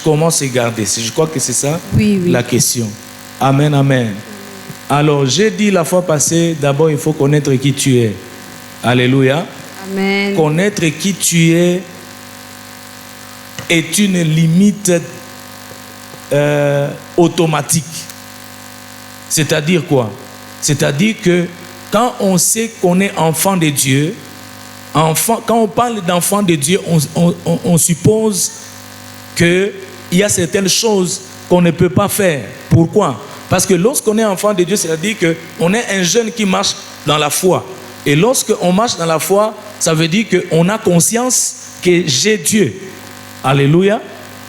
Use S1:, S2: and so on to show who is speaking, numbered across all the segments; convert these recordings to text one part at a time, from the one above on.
S1: Comment se garder? Je crois que c'est ça
S2: Oui.
S1: la question. Amen, amen. Alors, j'ai dit la fois passée, d'abord, il faut connaître qui tu es. Alléluia.
S2: Amen.
S1: Connaître qui tu es est une limite automatique. C'est-à-dire quoi? C'est-à-dire que quand on sait qu'on est enfant de Dieu, quand on parle d'enfant de Dieu, on suppose qu'il y a certaines choses qu'on ne peut pas faire. Pourquoi? Parce que lorsqu'on est enfant de Dieu, c'est-à-dire qu'on est un jeune qui marche dans la foi. Et lorsqu'on marche dans la foi, ça veut dire qu'on a conscience que j'ai Dieu. Alléluia.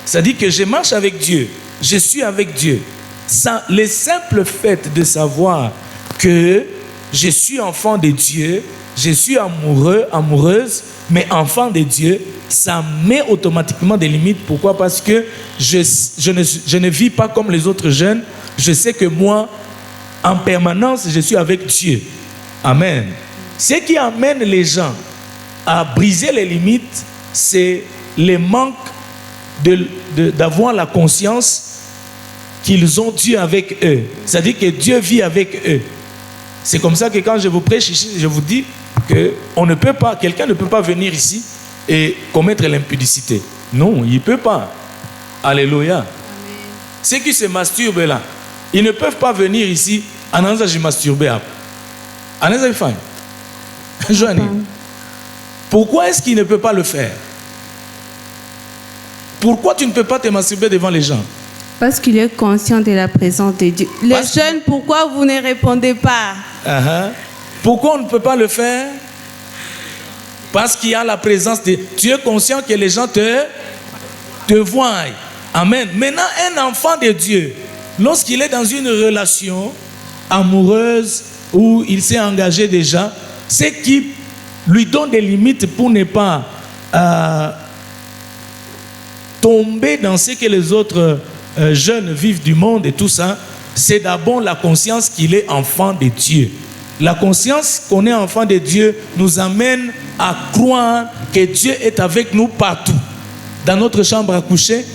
S1: C'est-à-dire que je marche avec Dieu. Je suis avec Dieu. Ça, le simple fait de savoir que je suis enfant de Dieu, je suis amoureux, amoureuse, mais enfant de Dieu, ça met automatiquement des limites. Pourquoi? Parce que je ne vis pas comme les autres jeunes. Je sais que moi, en permanence, je suis avec Dieu. Amen. Ce qui amène les gens à briser les limites, c'est le manque d'avoir la conscience qu'ils ont Dieu avec eux. C'est-à-dire que Dieu vit avec eux. C'est comme ça que quand je vous prêche ici, je vous dis que quelqu'un ne peut pas venir ici et commettre l'impudicité. Non, il ne peut pas. Alléluia. Amen. Ceux qui se masturbent là, ils ne peuvent pas venir ici en disant je masturbe. En disant fine. Joanie. Pourquoi est-ce qu'il ne peut pas le faire? Pourquoi tu ne peux pas te masturber devant les gens?
S2: Parce qu'il est conscient de la présence de Dieu. Les jeunes, pourquoi vous ne répondez pas?
S1: Pourquoi on ne peut pas le faire? Parce qu'il y a la présence de... Tu es conscient que les gens te voient. Amen. Maintenant, un enfant de Dieu, lorsqu'il est dans une relation amoureuse où il s'est engagé déjà, c'est qui lui donne des limites pour ne pas tomber dans ce que les autres jeunes vivent du monde et tout ça, c'est d'abord la conscience qu'il est enfant de Dieu. La conscience qu'on est enfant de Dieu nous amène à croire que Dieu est avec nous partout. Dans notre chambre à coucher,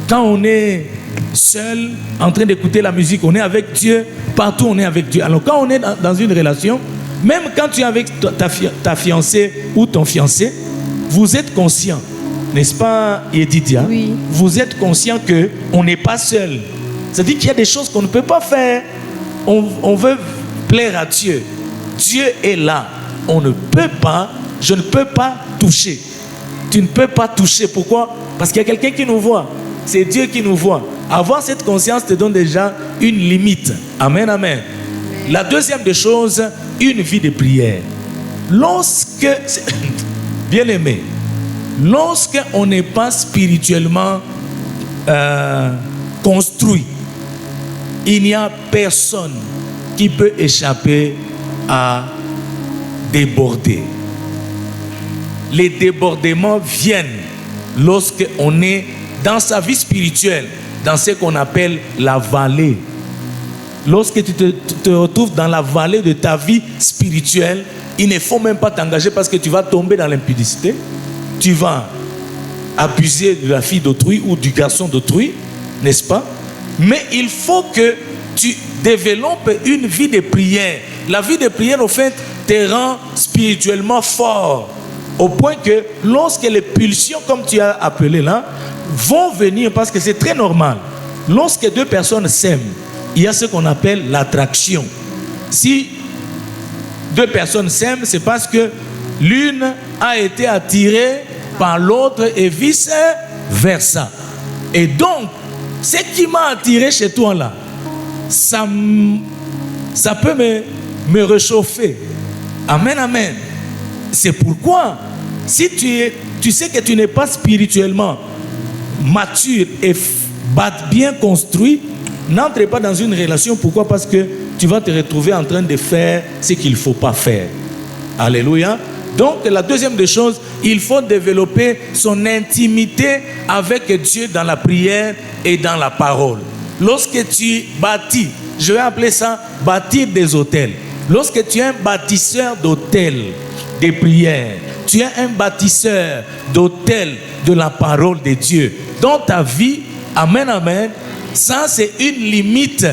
S1: quand on est seul, en train d'écouter la musique, on est avec Dieu, partout on est avec Dieu. Alors quand on est dans une relation, même quand tu es avec ta fiancée ou ton fiancé, vous êtes conscient, n'est-ce pas Edidia?
S2: Oui.
S1: Vous êtes conscient qu'on n'est pas seul. C'est-à-dire qu'il y a des choses qu'on ne peut pas faire. On veut plaire à Dieu. Dieu est là. On ne peut pas, je ne peux pas toucher. Tu ne peux pas toucher. Pourquoi? Parce qu'il y a quelqu'un qui nous voit. C'est Dieu qui nous voit. Avoir cette conscience te donne déjà une limite. Amen, amen. La deuxième des choses, une vie de prière. Bien aimé, lorsqu'on n'est pas spirituellement construit, il n'y a personne qui peut échapper à déborder. Les débordements viennent lorsqu'on est dans sa vie spirituelle, dans ce qu'on appelle la vallée. Lorsque tu te retrouves dans la vallée de ta vie spirituelle, il ne faut même pas t'engager parce que tu vas tomber dans l'impudicité. Tu vas abuser de la fille d'autrui ou du garçon d'autrui, n'est-ce pas? Mais il faut que tu développes une vie de prière. La vie de prière, au fait, te rend spirituellement fort. Au point que lorsque les pulsions, comme tu as appelé là, vont venir, parce que c'est très normal. Lorsque deux personnes s'aiment, il y a ce qu'on appelle l'attraction. Si deux personnes s'aiment, c'est parce que l'une a été attirée par l'autre et vice-versa. Et donc, ce qui m'a attiré chez toi là, ça peut me réchauffer. Amen, amen. C'est pourquoi, si tu sais que tu n'es pas spirituellement mature et bien construit, n'entre pas dans une relation. Pourquoi? Parce que tu vas te retrouver en train de faire ce qu'il ne faut pas faire. Alléluia. Donc, la deuxième des choses, il faut développer son intimité avec Dieu dans la prière et dans la parole. Lorsque tu bâtis, je vais appeler ça bâtir des hôtels. Lorsque tu es un bâtisseur d'hôtels, de prière, tu es un bâtisseur d'hôtels de la parole de Dieu, dans ta vie, amen, amen, ça c'est une limite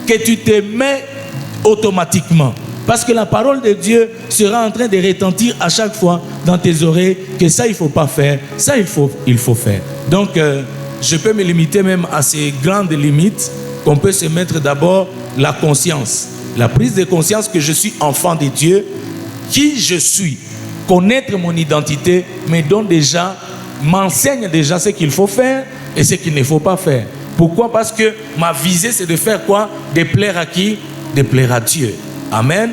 S1: que tu te mets automatiquement. Parce que la parole de Dieu sera en train de retentir à chaque fois dans tes oreilles que ça il ne faut pas faire, ça il faut faire. Donc je peux me limiter même à ces grandes limites qu'on peut se mettre d'abord la conscience. La prise de conscience que je suis enfant de Dieu, qui je suis, connaître mon identité, me donne déjà, m'enseigne déjà ce qu'il faut faire et ce qu'il ne faut pas faire. Pourquoi? Parce que ma visée c'est de faire quoi? De plaire à qui? De plaire à Dieu. Amen.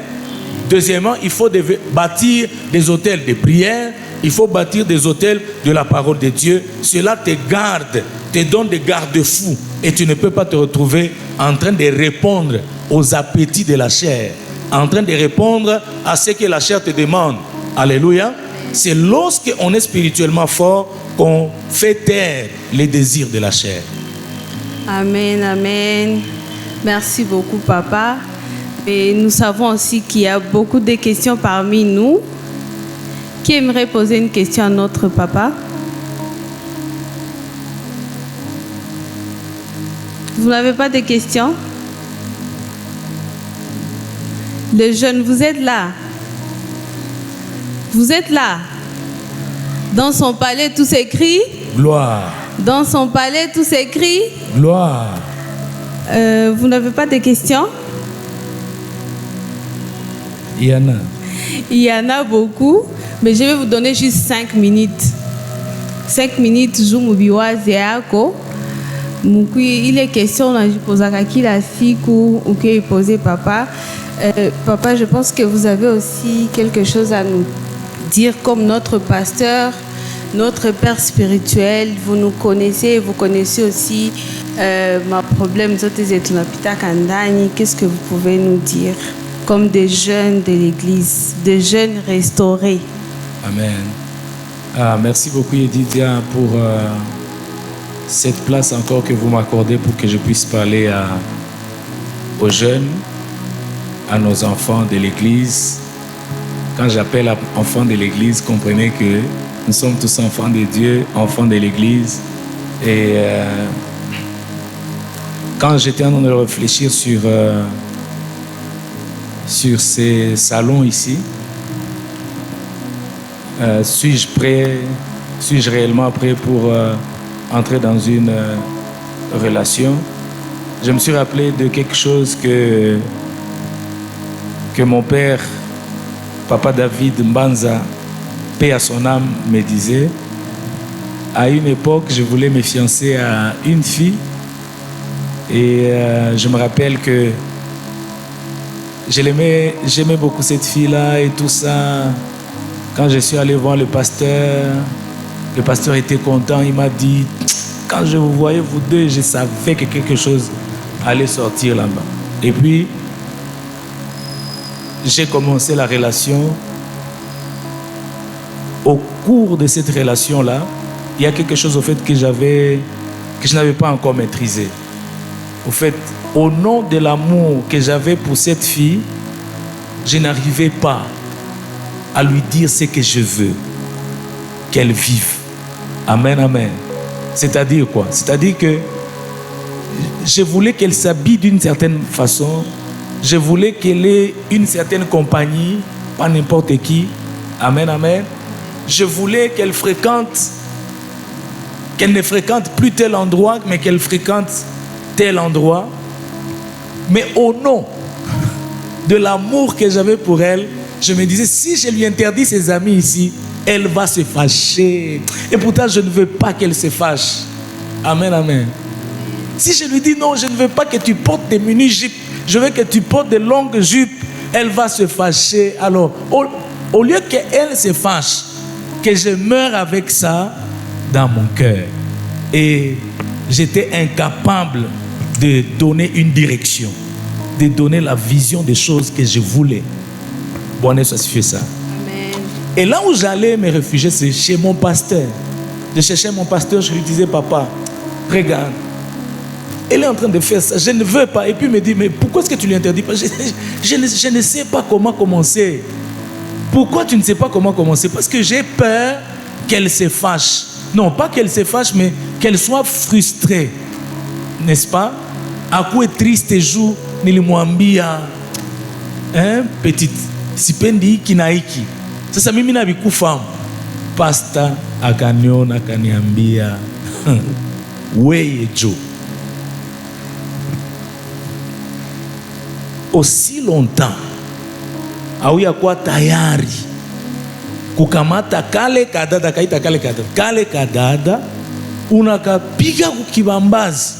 S1: Deuxièmement, il faut bâtir des hôtels de prière, il faut bâtir des hôtels de la parole de Dieu. Cela te garde, te donne des garde-fous et tu ne peux pas te retrouver en train de répondre aux appétits de la chair, en train de répondre à ce que la chair te demande. Alléluia. C'est lorsqu'on est spirituellement fort qu'on fait taire les désirs de la chair.
S2: Amen, amen. Merci beaucoup, papa. Et nous savons aussi qu'il y a beaucoup de questions parmi nous. Qui aimerait poser une question à notre papa? Vous n'avez pas de questions? Les jeunes, vous êtes là. Vous êtes là. Dans son palais, tout s'écrit.
S1: Gloire.
S2: Dans son palais, tout s'écrit.
S1: Gloire.
S2: Vous n'avez pas de questions?
S1: Il y en a.
S2: Il y en a beaucoup, mais je vais vous donner juste 5 minutes. 5 minutes, je il est question, je pose à qui la siku ou qui posé papa. Papa, je pense que vous avez aussi quelque chose à nous dire comme notre pasteur, notre père spirituel. Vous nous connaissez, vous connaissez aussi ma problème. Qu'est-ce que vous pouvez nous dire comme des jeunes de l'église, des jeunes restaurés?
S1: Amen. Merci beaucoup, Yedidia, pour cette place encore que vous m'accordez pour que je puisse parler aux jeunes, à nos enfants de l'église. Quand j'appelle enfants de l'église, comprenez que nous sommes tous enfants de Dieu, enfants de l'église. Et quand j'étais en train de réfléchir sur ces salons ici, suis-je prêt, suis-je réellement prêt pour entrer dans une relation? Je me suis rappelé de quelque chose que mon père, Papa David Mbanza, paix à son âme, me disait. À une époque, je voulais me fiancer à une fille et je me rappelle que j'aimais beaucoup cette fille-là et tout ça. Quand je suis allé voir le pasteur était content, il m'a dit, quand je vous voyais vous deux, je savais que quelque chose allait sortir là-bas. Et puis, j'ai commencé la relation. Au cours de cette relation-là, il y a quelque chose au fait que je n'avais pas encore maîtrisé. Au fait, au nom de l'amour que j'avais pour cette fille, je n'arrivais pas à lui dire ce que je veux qu'elle vive. Amen, amen. C'est-à-dire quoi? C'est-à-dire que je voulais qu'elle s'habille d'une certaine façon. Je voulais qu'elle ait une certaine compagnie, pas n'importe qui. Amen, amen. Je voulais qu'elle ne fréquente plus tel endroit, mais qu'elle fréquente tel endroit. Mais au nom de l'amour que j'avais pour elle, je me disais, si je lui interdis ses amis ici, elle va se fâcher. Et pourtant, je ne veux pas qu'elle se fâche. Amen, amen. Si je lui dis non, je ne veux pas que tu portes des mini-jupes, je veux que tu portes des longues jupes, elle va se fâcher. Alors, au lieu qu'elle se fâche, que je meure avec ça dans mon cœur. Et j'étais incapable de donner une direction, de donner la vision des choses que je voulais. Bon, ça suffit ça.
S2: Amen.
S1: Et là où j'allais me réfugier, c'est chez mon pasteur. Je cherchais mon pasteur, je lui disais, papa, regarde, elle est en train de faire ça, je ne veux pas. Et puis il me dit, mais pourquoi est-ce que tu lui interdis pas? Je ne sais pas comment commencer. Pourquoi tu ne sais pas comment commencer? Parce que j'ai peur qu'elle se fâche. Non, pas qu'elle se fâche, mais qu'elle soit frustrée. N'est-ce pas? À quoi est triste jour, nilimwambia, hein, petite, sipendi kinaiki. Sasa mimi na bikufahamu. Pastor akaniona akaniambia, weye Joe. Aussi longtemps, auya kuwa tayari kukamata kale kadada, kaita kale kadada unakapiga kukibambazi,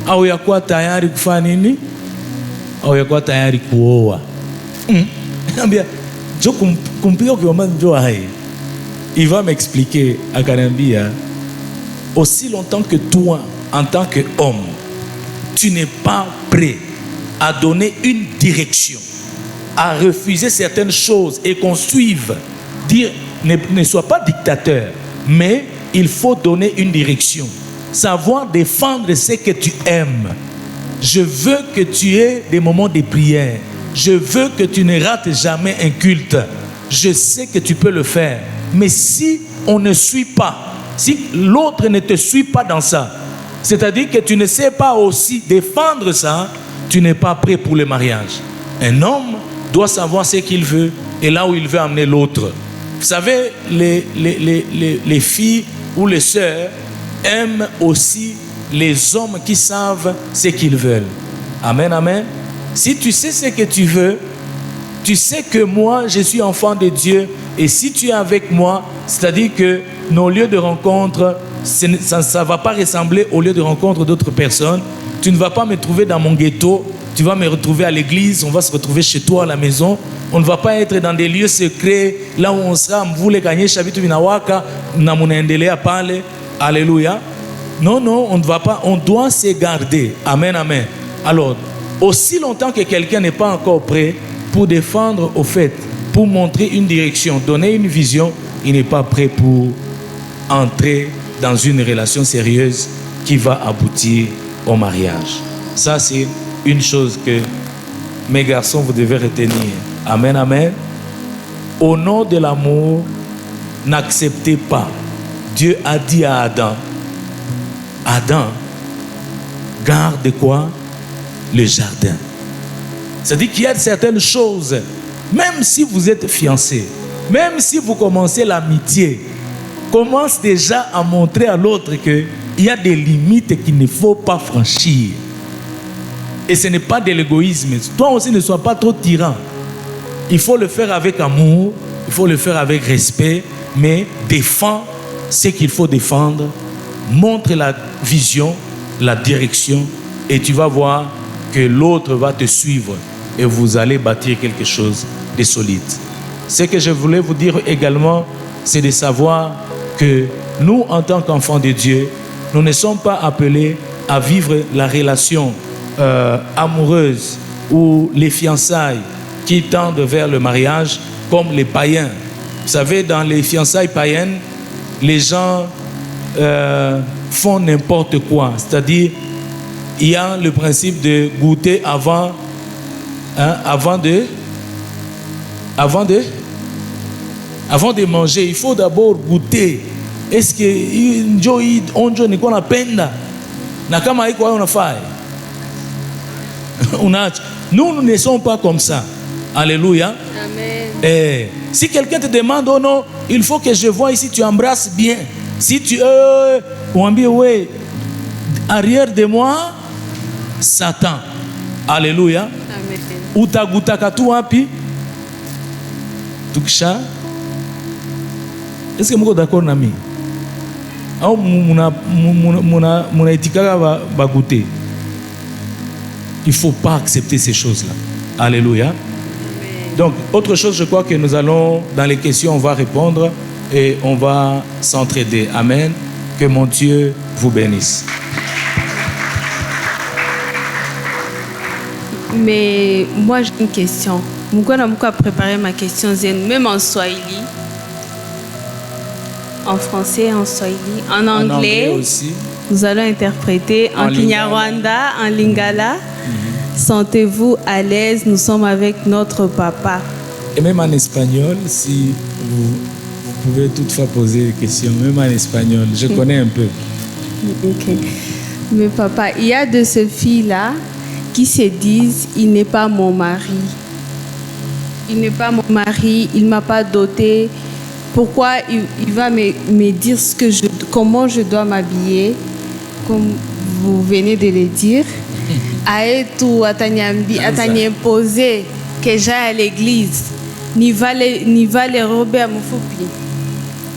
S1: au yakuwa tayari kufanya nini? Au yakuwa tayari kuoa. Anambia jo kumpiga kukibambazi njo hai. Il va m'expliquer, akaniambia, aussi longtemps que toi, en tant qu'homme, tu n'es pas prêt à donner une direction, à refuser certaines choses et qu'on suive, dire ne sois pas dictateur, mais il faut donner une direction, savoir défendre ce que tu aimes. Je veux que tu aies des moments de prière. Je veux que tu ne rates jamais un culte. Je sais que tu peux le faire. Mais si on ne suit pas, si l'autre ne te suit pas dans ça, c'est-à-dire que tu ne sais pas aussi défendre ça, tu n'es pas prêt pour le mariage. Un homme doit savoir ce qu'il veut et là où il veut amener l'autre. Vous savez, les filles ou les sœurs aiment aussi les hommes qui savent ce qu'ils veulent. Amen, amen. Si tu sais ce que tu veux, tu sais que moi, je suis enfant de Dieu. Et si tu es avec moi, c'est-à-dire que nos lieux de rencontre, ça ne va pas ressembler aux lieux de rencontre d'autres personnes. Tu ne vas pas me trouver dans mon ghetto. Tu vas me retrouver à l'église. On va se retrouver chez toi à la maison. On ne va pas être dans des lieux secrets, là où on sera, mvule kanye shabitu vinawaka, na munaendelea pale. Alléluia. Non, non, on ne va pas. On doit se garder. Amen, amen. Alors, aussi longtemps que quelqu'un n'est pas encore prêt pour défendre au fait, pour montrer une direction, donner une vision, il n'est pas prêt pour entrer dans une relation sérieuse qui va aboutir au mariage. Ça, c'est une chose que mes garçons, vous devez retenir. Amen, amen. Au nom de l'amour, n'acceptez pas. Dieu a dit à Adam, Adam, garde quoi? Le jardin. C'est-à-dire qu'il y a certaines choses, même si vous êtes fiancés, même si vous commencez l'amitié, commence déjà à montrer à l'autre qu'il y a des limites qu'il ne faut pas franchir. Et ce n'est pas de l'égoïsme. Toi aussi, ne sois pas trop tyran. Il faut le faire avec amour, il faut le faire avec respect, mais défends ce qu'il faut défendre, montre la vision, la direction, et tu vas voir que l'autre va te suivre et vous allez bâtir quelque chose de solide. Ce que je voulais vous dire également, c'est de savoir que nous, en tant qu'enfants de Dieu, nous ne sommes pas appelés à vivre la relation amoureuse ou les fiançailles qui tendent vers le mariage comme les païens. Vous savez, dans les fiançailles païennes, les gens font n'importe quoi. C'est-à-dire, il y a le principe de goûter avant de manger. Il faut d'abord goûter. Est-ce que onjo ni kona penda na kama iko hayo unafai? Nous ne sommes pas comme ça. Alléluia. Amen. Si quelqu'un te demande, oh non, il faut que je vois ici, tu embrasses bien. Si tu on dit ouais, arrière de moi, Satan. Alléluia. Amen. Utagutaka tu wapi? Tukisha. Est-ce que vous êtes d'accord na mi? Au muna etikaka ba goûter. Il ne faut pas accepter ces choses-là. Alléluia. Amen. Donc, autre chose, je crois que nous allons, dans les questions, on va répondre et on va s'entraider. Amen. Que mon Dieu vous bénisse.
S2: Mais moi, j'ai une question. Pourquoi on a préparé ma question, même en Swahili, en français, en Swahili, en anglais aussi. Nous allons interpréter en Kinyarwanda, en Lingala. Sentez-vous à l'aise, nous sommes avec notre papa.
S1: Et même en espagnol, si vous pouvez toutefois poser des questions, même en espagnol. Je connais un peu.
S2: Ok. Mais papa, il y a de ces filles-là qui se disent, il n'est pas mon mari. Il n'est pas mon mari, il ne m'a pas doté. Pourquoi il va me dire comment je dois m'habiller, comme vous venez de le dire. Aetu atanyemposer que j'aille à l'église, ni va les rober à Moufupi.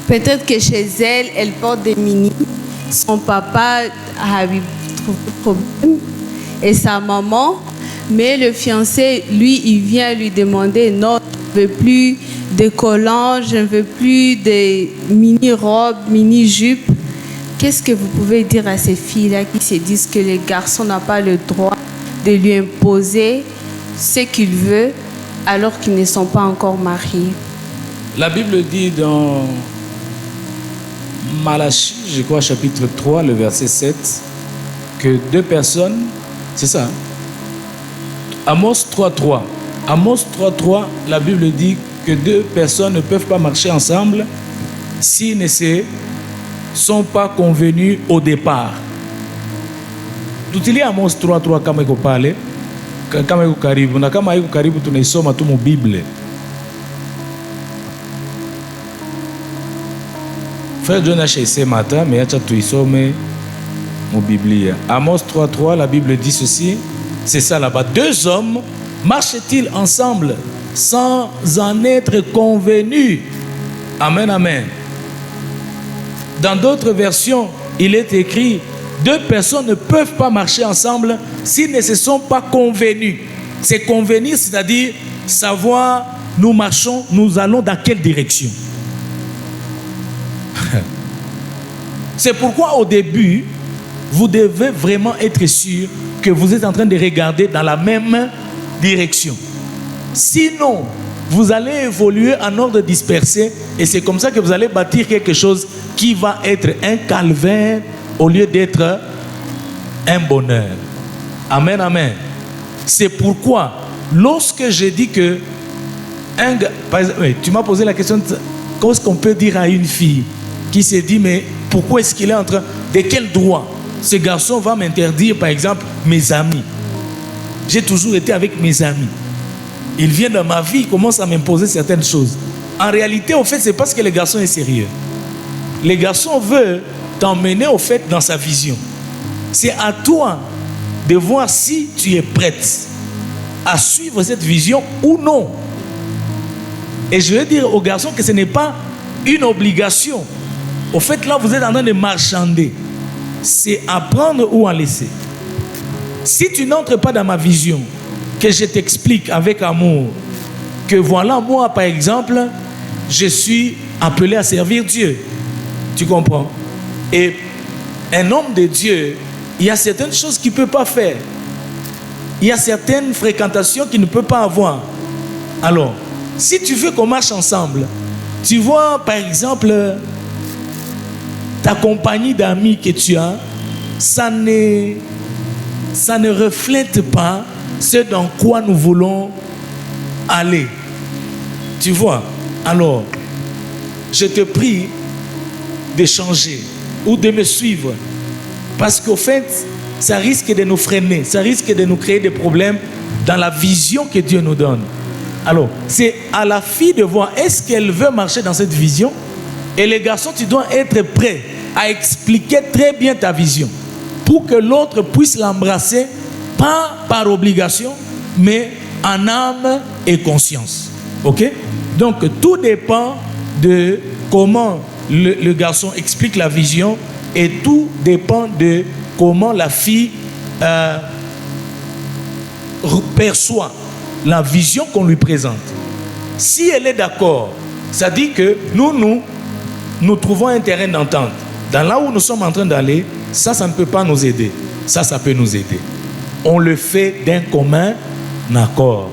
S2: Peut-être que chez elle, elle porte des mini. Son papa a eu problème et sa maman, mais le fiancé, lui, il vient lui demander non, je ne veux plus de collants, je ne veux plus de mini-robes, mini-jupes. Qu'est-ce que vous pouvez dire à ces filles-là qui se disent que les garçons n'ont pas le droit de lui imposer ce qu'il veut alors qu'ils ne sont pas encore mariés?
S1: La Bible dit dans Malachie, je crois, chapitre 3, le verset 7, que deux personnes, c'est ça, Amos 3.3. Amos 3.3, la Bible dit que deux personnes ne peuvent pas marcher ensemble s'ils ne sont pas convenus au départ. Tout il y a Amos 3.3 kama iko pale, kama iko karibu, na kama iko karibu tunaisoma tu mu Bible. Frère John a ce matin, mais acha tuisome mu Biblia. Amos 3.3, la Bible dit ceci, c'est ça là-bas. Deux hommes marchent-ils ensemble sans en être convenus? Amen, amen. Dans d'autres versions, il est écrit, deux personnes ne peuvent pas marcher ensemble s'ils ne se sont pas convenus. C'est convenir, c'est-à-dire savoir, nous marchons, nous allons dans quelle direction. C'est pourquoi au début, vous devez vraiment être sûr que vous êtes en train de regarder dans la même direction. Sinon, vous allez évoluer en ordre dispersé et c'est comme ça que vous allez bâtir quelque chose qui va être un calvaire au lieu d'être un bonheur. Amen, amen. C'est pourquoi, lorsque je dis que par exemple, tu m'as posé la question, qu'est-ce qu'on peut dire à une fille qui se dit, mais pourquoi est-ce qu'il est en train, de quel droit ce garçon va m'interdire, par exemple, mes amis? J'ai toujours été avec mes amis. Il vient dans ma vie, il commence à m'imposer certaines choses. En réalité, au fait, c'est parce que le garçon est sérieux. Le garçon veut t'emmener, au fait, dans sa vision. C'est à toi de voir si tu es prête à suivre cette vision ou non. Et je veux dire aux garçons que ce n'est pas une obligation. Au fait, là, vous êtes en train de marchander. C'est à prendre ou à laisser. Si tu n'entres pas dans ma vision, que je t'explique avec amour, que voilà, moi, par exemple, je suis appelé à servir Dieu. Tu comprends? Et un homme de Dieu, il y a certaines choses qu'il ne peut pas faire. Il y a certaines fréquentations qu'il ne peut pas avoir. Alors, si tu veux qu'on marche ensemble, tu vois, par exemple, ta compagnie d'amis que tu as, ça ne reflète pas ce dans quoi nous voulons aller. Tu vois? Alors, je te prie de changer ou de me suivre. Parce qu'au fait, ça risque de nous freiner, ça risque de nous créer des problèmes dans la vision que Dieu nous donne. Alors, c'est à la fille de voir, est-ce qu'elle veut marcher dans cette vision? Et les garçons, tu dois être prêt à expliquer très bien ta vision pour que l'autre puisse l'embrasser, pas par obligation, mais en âme et conscience. Ok? Donc, tout dépend de comment le garçon explique la vision et tout dépend de comment la fille perçoit la vision qu'on lui présente. Si elle est d'accord, ça dit que nous trouvons un terrain d'entente. Dans là où nous sommes en train d'aller, ça ne peut pas nous aider. Ça peut nous aider. On le fait d'un commun accord.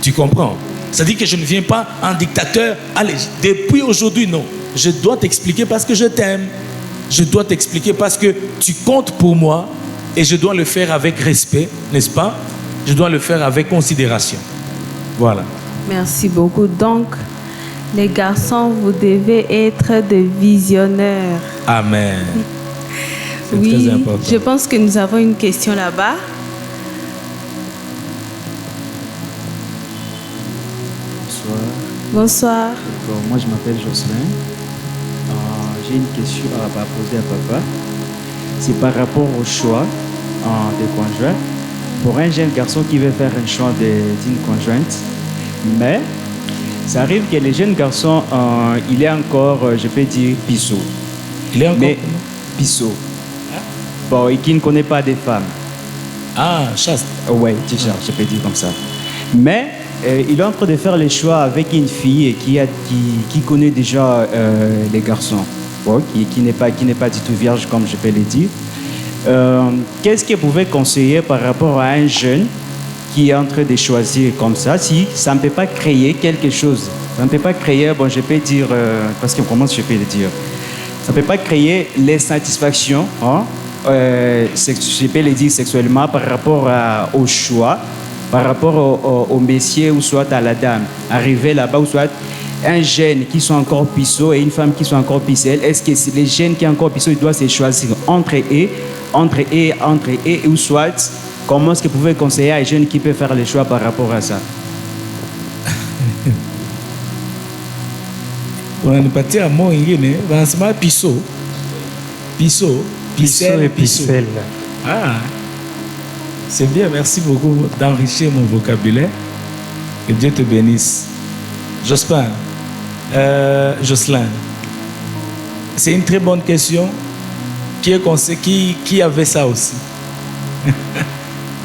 S1: Tu comprends? Ça dit que je ne viens pas en dictateur. Allez, depuis aujourd'hui, non. Je dois t'expliquer parce que je t'aime. Je dois t'expliquer parce que tu comptes pour moi et je dois le faire avec respect, n'est-ce pas? Je dois le faire avec considération. Voilà.
S2: Merci beaucoup. Donc, Les garçons, vous devez être des visionnaires.
S1: Amen. C'est
S2: Oui,
S1: très important.
S2: je pense que nous avons une question là-bas.
S3: Bonsoir.
S2: Bonsoir.
S3: Bon, moi, je m'appelle Jocelyn. J'ai une question à poser à papa. C'est par rapport au choix des conjoints. Pour un jeune garçon qui veut faire un choix d'une conjointe, mais ça arrive que les jeunes garçons, il est encore, je peux dire, pissot.
S1: Il est encore
S3: Mais pissot. Bon, et qui ne connaît pas des femmes.
S1: Ah, chaste.
S3: Ouais, déjà, je peux dire comme ça. Mais il est en train de faire les choix avec une fille qui connaît déjà les garçons, bon, qui n'est pas du tout vierge, comme je peux le dire. Qu'est-ce que vous pouvez conseiller par rapport à un jeune qui est en train de choisir comme ça, si ça ne peut pas créer quelque chose? Ça ne peut pas créer, bon, je peux dire, parce que comment je peux le dire? Ça ne peut pas créer les satisfactions, hein, je peux le dire sexuellement par rapport au choix, par rapport au messier ou soit à la dame. Arriver là-bas ou soit un jeune qui sont encore pisseux et une femme qui sont encore pisselles, est-ce que les jeunes qui sont encore pisseux, ils doivent se choisir entre eux, ou soit, comment est-ce que vous pouvez conseiller à un jeune qui peut faire le choix par rapport à ça?
S1: On a pas tiré à moi, il va pissot. Pissot.
S4: Pissot et pisselle.
S1: Ah, c'est bien, merci beaucoup d'enrichir mon vocabulaire. Que Dieu te bénisse. Jocelyn, c'est une très bonne question. Qui avait ça aussi?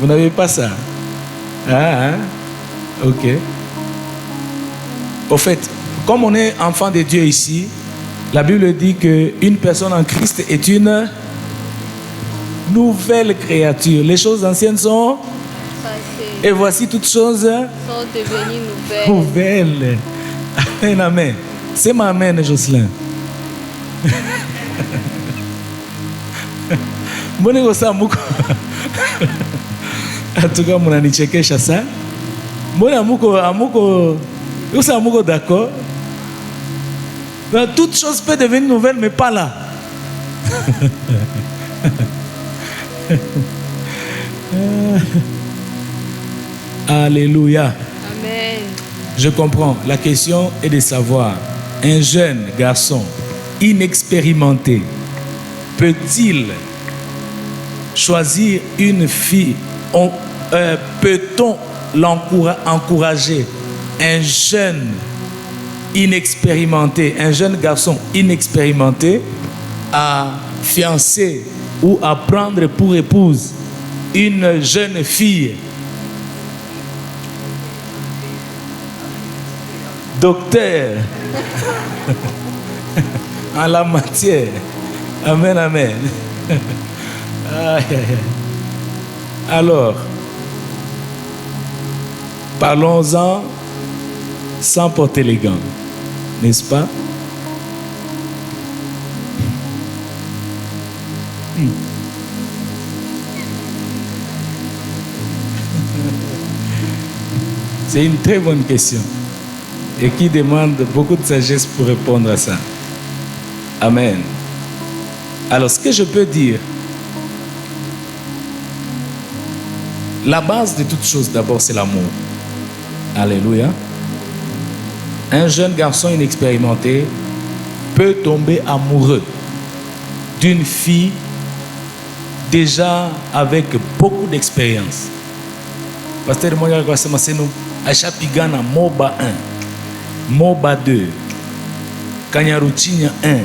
S1: Vous n'avez pas ça? Ah, hein? Ok. Au fait, comme on est enfant de Dieu ici, la Bible dit qu'une personne en Christ est une nouvelle créature. Les choses anciennes sont... Et voici toutes choses...
S2: Sont devenues nouvelles.
S1: Nouvelles. Amen, amen. C'est ma amen, Jocelyn. Mbona iko saa muko atuka mnanichekesha sana. Mbona amuko iko saa muko d'accord? Toute chose peut devenir nouvelle, mais pas là. Alléluia.
S2: Amen.
S1: Je comprends. La question est de savoir, un jeune garçon inexpérimenté peut-il choisir une fille? Peut-on encourager un jeune inexpérimenté, un jeune garçon inexpérimenté à fiancer ou à prendre pour épouse une jeune fille docteur en la matière? Amen, amen. Aïe, aïe, aïe. Alors, parlons-en sans porter les gants, n'est-ce pas? C'est une très bonne question et qui demande beaucoup de sagesse pour répondre à ça. Amen. Alors, ce que je peux dire, la base de toute chose, d'abord, c'est l'amour. Alléluia. Un jeune garçon inexpérimenté peut tomber amoureux d'une fille déjà avec beaucoup d'expérience. Pasteur Moya Gwasemasenou, Aisha Pigana, Moba 1, Moba 2, Kanyaruchinya 1,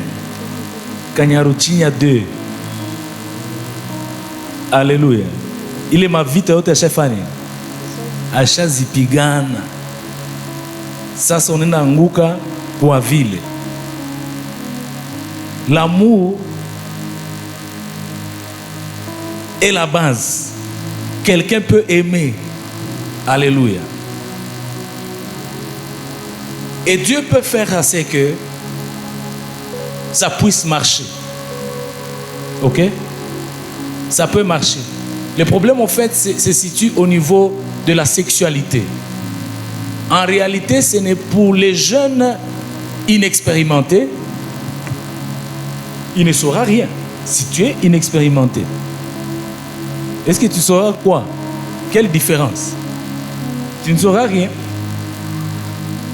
S1: Kanyaruchinya 2. Alléluia. Il est ma vie yote ya Shefani. Aisha Zipigana. Sasa unaenda anguka kwa vile. L'amour est la base. Quelqu'un peut aimer. Alléluia. Et Dieu peut faire assez que ça puisse marcher. Ok? Ça peut marcher. Le problème, en fait, se situe au niveau de la sexualité. En réalité, ce n'est pour les jeunes inexpérimenté, il ne saura rien. Si tu es inexpérimenté, est-ce que tu sauras quoi? Quelle différence? Tu ne sauras rien.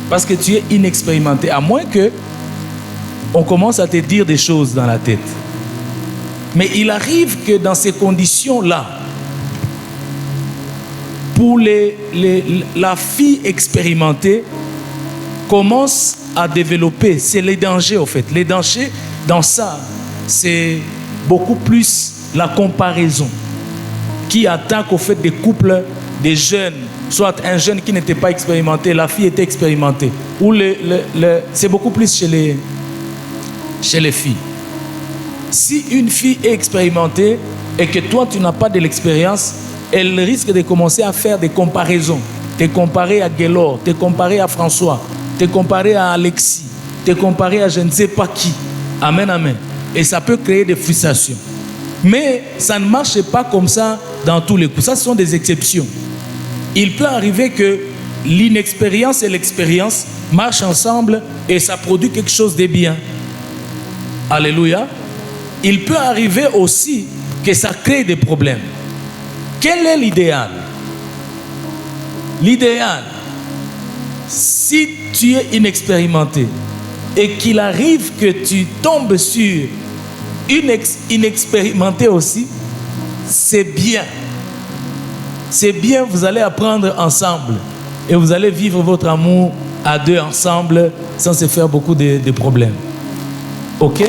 S1: Parce que tu es inexpérimenté, à moins que on commence à te dire des choses dans la tête. Mais il arrive que dans ces conditions-là, pour la fille expérimentée commence à développer, c'est les dangers au fait. Les dangers dans ça, c'est beaucoup plus la comparaison qui attaque au fait des couples, des jeunes, soit un jeune qui n'était pas expérimenté, la fille était expérimentée. Ou c'est beaucoup plus chez les filles. Si une fille est expérimentée et que toi tu n'as pas de l'expérience, elle risque de commencer à faire des comparaisons. Te comparer à Gaylor, te comparer à François, te comparer à Alexis, te comparer à je ne sais pas qui. Amen, amen. Et ça peut créer des frustrations. Mais ça ne marche pas comme ça dans tous les coups. Ça, ce sont des exceptions. Il peut arriver que l'inexpérience et l'expérience marchent ensemble et ça produit quelque chose de bien. Alléluia. Il peut arriver aussi que ça crée des problèmes. Quel est l'idéal? L'idéal, si tu es inexpérimenté et qu'il arrive que tu tombes sur une inexpérimentée aussi, c'est bien. C'est bien, vous allez apprendre ensemble et vous allez vivre votre amour à deux ensemble sans se faire beaucoup de problèmes. Ok?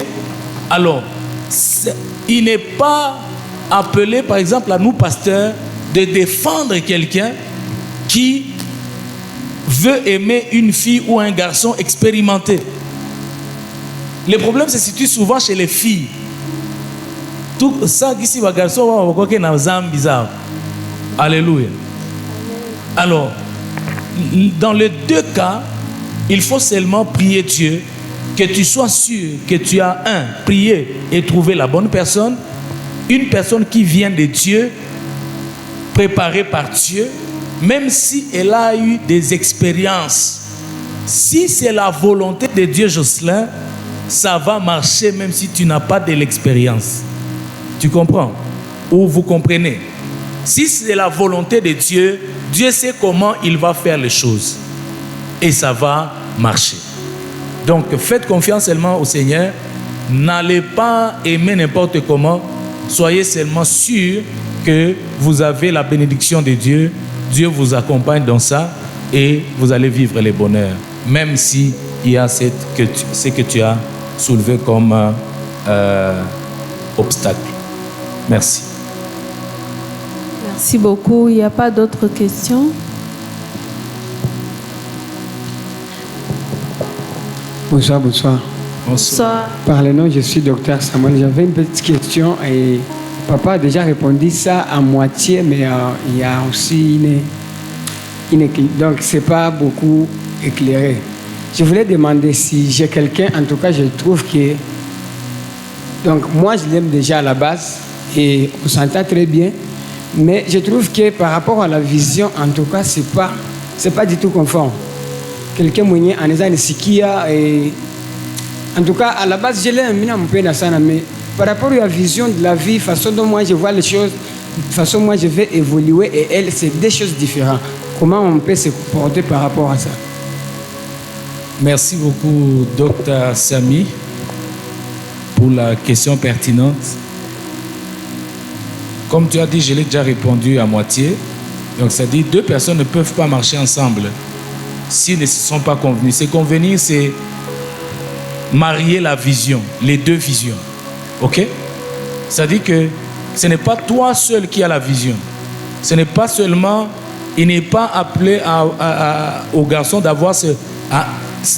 S1: Alors, il n'est pas appelé, par exemple, à nous, pasteurs, de défendre quelqu'un qui veut aimer une fille ou un garçon expérimenté. Le problème se situe souvent chez les filles. Tout ça, ici, les garçons, on voit qu'il y a un bizarre. Alléluia. Alors, dans les deux cas, il faut seulement prier Dieu, que tu sois sûr que tu as prié et trouvé la bonne personne, une personne qui vient de Dieu, préparée par Dieu, même si elle a eu des expériences. Si c'est la volonté de Dieu, Jocelyn, ça va marcher même si tu n'as pas de l'expérience. Tu comprends? Ou vous comprenez? Si c'est la volonté de Dieu, Dieu sait comment il va faire les choses. Et ça va marcher. Donc faites confiance seulement au Seigneur. N'allez pas aimer n'importe comment. Soyez seulement sûr que vous avez la bénédiction de Dieu. Dieu vous accompagne dans ça et vous allez vivre le bonheur. Même si il y a ce que tu as soulevé comme obstacle. Merci.
S2: Merci beaucoup. Il n'y a pas d'autres questions?
S4: Bonsoir, bonsoir.
S2: Bonsoir.
S4: Par le nom, je suis docteur Samuel. J'avais une petite question et papa a déjà répondu ça à moitié, mais il y a aussi une donc c'est pas beaucoup éclairé. Je voulais demander si j'ai quelqu'un, en tout cas je trouve que, donc moi je l'aime déjà à la base et on s'entend très bien, mais je trouve que par rapport à la vision, en tout cas c'est pas du tout conforme. Quelqu'un mwenye anaweza nisikia et en tout cas à la base je l'aime, mina mpenda sana, mais par rapport à la vision de la vie, façon dont moi je vois les choses, façon dont moi je vais évoluer et elle, c'est deux choses différentes. Comment on peut se comporter par rapport à ça?
S1: Merci beaucoup, Dr. Samy, pour la question pertinente. Comme tu as dit, je l'ai déjà répondu à moitié. Donc, ça dit, deux personnes ne peuvent pas marcher ensemble s'ils ne se sont pas convenus. C'est convenir, c'est marier la vision, les deux visions. Ok? Ça dit que ce n'est pas toi seul qui as la vision. Ce n'est pas seulement, il n'est pas appelé au garçon d'avoir ce...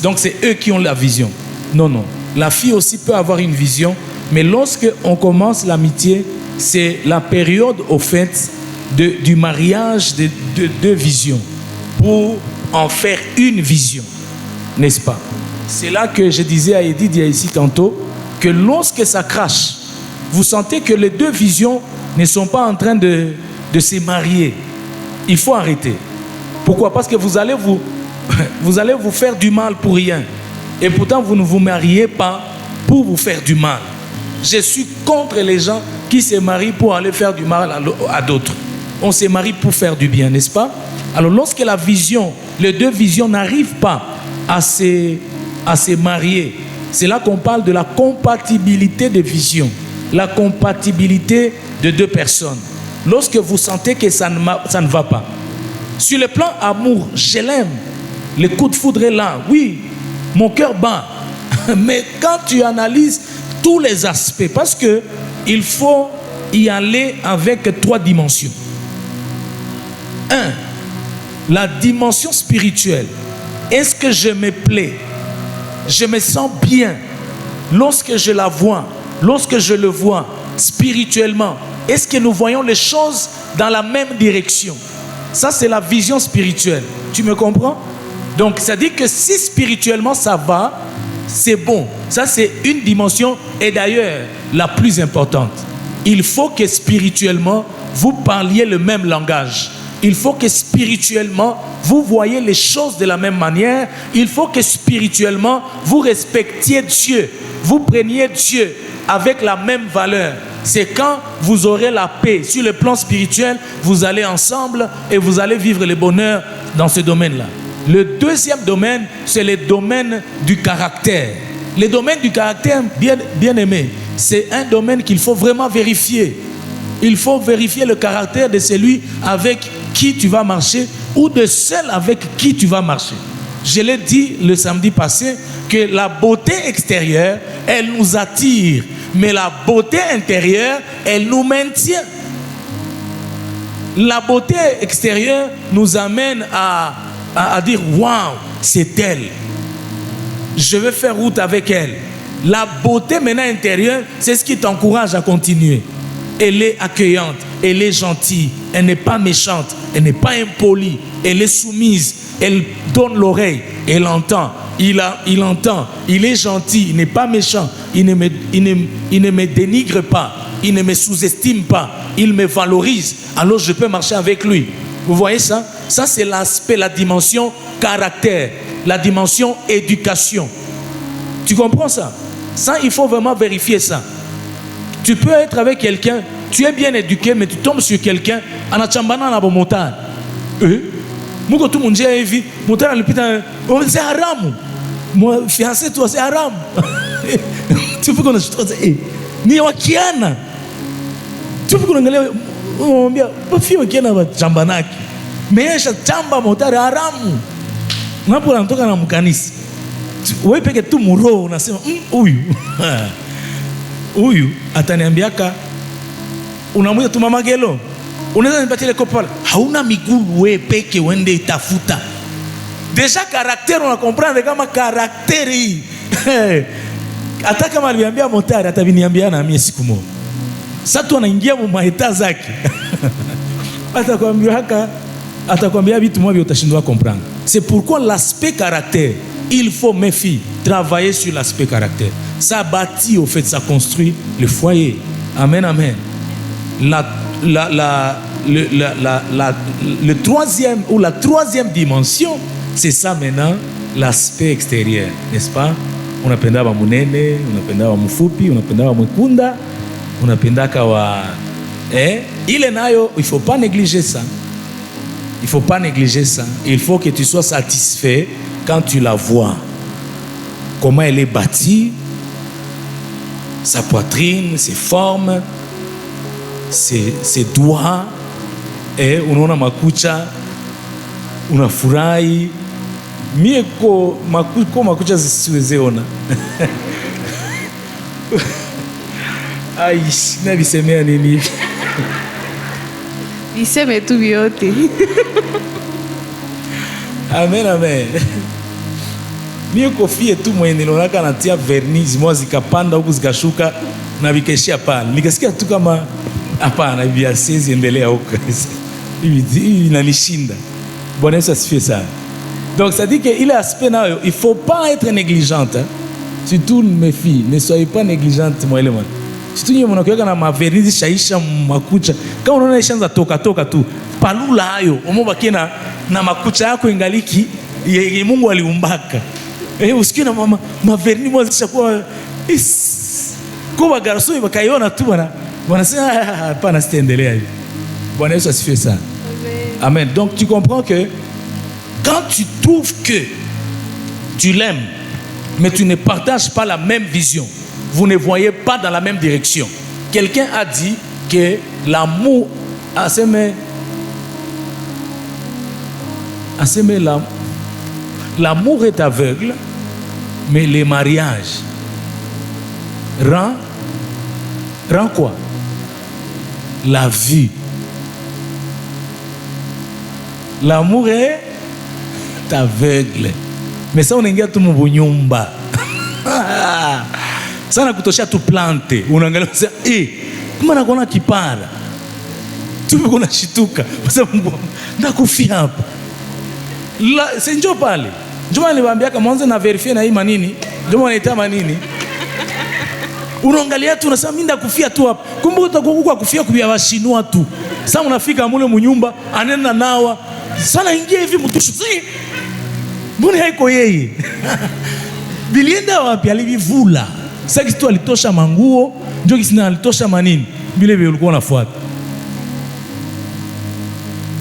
S1: donc c'est eux qui ont la vision. Non, non. La fille aussi peut avoir une vision, mais lorsque on commence l'amitié, c'est la période au fait du mariage de deux visions pour en faire une vision, n'est-ce pas? C'est là que je disais à Edith ici tantôt que lorsque ça crache, vous sentez que les deux visions ne sont pas en train de se marier. Il faut arrêter. Pourquoi? Parce que vous allez vous faire du mal pour rien. Et pourtant, vous ne vous mariez pas pour vous faire du mal. Je suis contre les gens qui se marient pour aller faire du mal à d'autres. On se marie pour faire du bien, n'est-ce pas? Alors, lorsque la vision, les deux visions n'arrivent pas à se marier, c'est là qu'on parle de la compatibilité des visions, la compatibilité de deux personnes. Lorsque vous sentez que ça ne va pas. Sur le plan amour, je l'aime. Le coup de foudre est là. Oui, mon cœur bat. Mais quand tu analyses tous les aspects, parce qu'il faut y aller avec 3 dimensions. 1, la dimension spirituelle. Est-ce que je me plais? Je me sens bien lorsque je la vois, lorsque je le vois spirituellement. Est-ce que nous voyons les choses dans la même direction? Ça, c'est la vision spirituelle. Tu me comprends? Donc, ça dit que si spirituellement ça va, c'est bon. Ça, c'est une dimension et d'ailleurs la plus importante. Il faut que spirituellement, vous parliez le même langage. Il faut que spirituellement, vous voyez les choses de la même manière. Il faut que spirituellement, vous respectiez Dieu. Vous preniez Dieu avec la même valeur. C'est quand vous aurez la paix sur le plan spirituel, vous allez ensemble et vous allez vivre le bonheur dans ce domaine-là. Le deuxième domaine, c'est le domaine du caractère. Le domaine du caractère, bien aimé, c'est un domaine qu'il faut vraiment vérifier. Il faut vérifier le caractère de celui avec qui tu vas marcher ou de celle avec qui tu vas marcher. Je l'ai dit le samedi passé que la beauté extérieure, elle nous attire, mais la beauté intérieure, elle nous maintient. La beauté extérieure nous amène à dire waouh, c'est elle. Je vais faire route avec elle. La beauté maintenant intérieure, c'est ce qui t'encourage à continuer. Elle est accueillante, elle est gentille, elle n'est pas méchante, elle n'est pas impolie, elle est soumise, elle donne l'oreille, elle entend, il entend, il est gentil, il n'est pas méchant, il ne me dénigre pas, il ne me sous-estime pas, il me valorise, alors je peux marcher avec lui. Vous voyez ça? Ça, c'est l'aspect, la dimension caractère, la dimension éducation. Tu comprends ça? Ça, il faut vraiment vérifier ça. Tu peux être avec quelqu'un, tu es bien éduqué, mais tu tombes sur quelqu'un, en achambana na bomotard. Moi, tout le monde a vu, motard c'est haram. Moi, fiancé, toi, c'est haram. Tu peux qu'on a ni wakiana. Tu peux qu'on a on bien, pas fille wakiana ba chambanaki. Mais chamba motard haram. Na pour antoka na mkanisi. Wewe peke tu muro unasema huyu ataniambiaka unamwita tu mama Gelo, unaweza nipatie ile kopa, hauna miguu wewe peke uende itafuta. Deja caractère on comprendre kama caractère hii. Hata kama aliambia motari atabiniambia na mimi siku moja. Sasa tu anaingia mu maeta zake. Atakwambia vitu moja utashindwa comprendre. C'est pourquoi l'aspect caractère, il faut, mes filles, travailler sur l'aspect caractère. Ça bâtit, au fait, ça construit le foyer. Amen, amen. Le troisième ou la troisième dimension, c'est ça maintenant, l'aspect extérieur, n'est-ce pas? On apenda wa munene, on apenda wa mfupi, on apenda wa mwekunda, on apenda kawa il est nayo, il faut pas négliger ça. Il faut pas négliger ça. Il faut que tu sois satisfait quand tu la vois. Comment elle est bâtie, sa poitrine, ses formes, ses doigts, unaona makucha, unafurahi. Mie ko makucha zisiwezeona. Ai, na visemea nini?
S2: Viseme tu vyote.
S1: Amen, amen. Mie kofie tu mwenye nilonaka natia verniz mwa zikapanda huku zikashuka na vikeshia pale. Nikasikia tu kama hapana hivi asizi endelea huko. Hivi inanishinda. Bwana Yesu asifiwe sana. Donc ça dit que il est aspect nayo, il faut pas être négligente. Hein? Surtout mes filles, ne soyez pas négligentes moi élément. Surtout nyinyi mnakuweka na maverniz shaisha makucha. Kama unaona ishaanza toka tu, palula hayo, umobaki na makucha yako ingaliki Mungu aliumbaka. Eh, usikie na ma verni moi zishakuwa kwa garçon wakaiona tu wanasema hapana sitaendelea hivi. Bwana Yesu asifiwe sana. Amen. Donc tu comprends que quand tu trouves que tu l'aimes, mais tu ne partages pas la même vision, vous ne voyez pas dans la même direction. Quelqu'un a dit que l'amour l'amour est aveugle, mais le mariage rend quoi? La vue. L'amour est aveugle. Mais ça, on ingia tu mbunyumba. Ça na kutosha tu plante. Unaangalia sasa, kama nakuona kipara. Tu kuna shituka. Sasa Mungu, ndakufia hapa. La, c'est njoo pale. Njoo aliwaambia kama mwanzo na verify na hii manini. Njoo anaita manini. Unaangalia tu unasema mimi ndakufia tu hapa. Kumbe utakuwa kwa kufia kwa washinua tu. Sasa unafika mule mnyumba, anena nawa. Sana ingia hivi mtushu. Mbona haiko yeye? Bilienda wapi? Alivivula. Sasa kitu alitosha manguo, ndio kisina alitosha manini. Bile vile ulikuwa unafuata.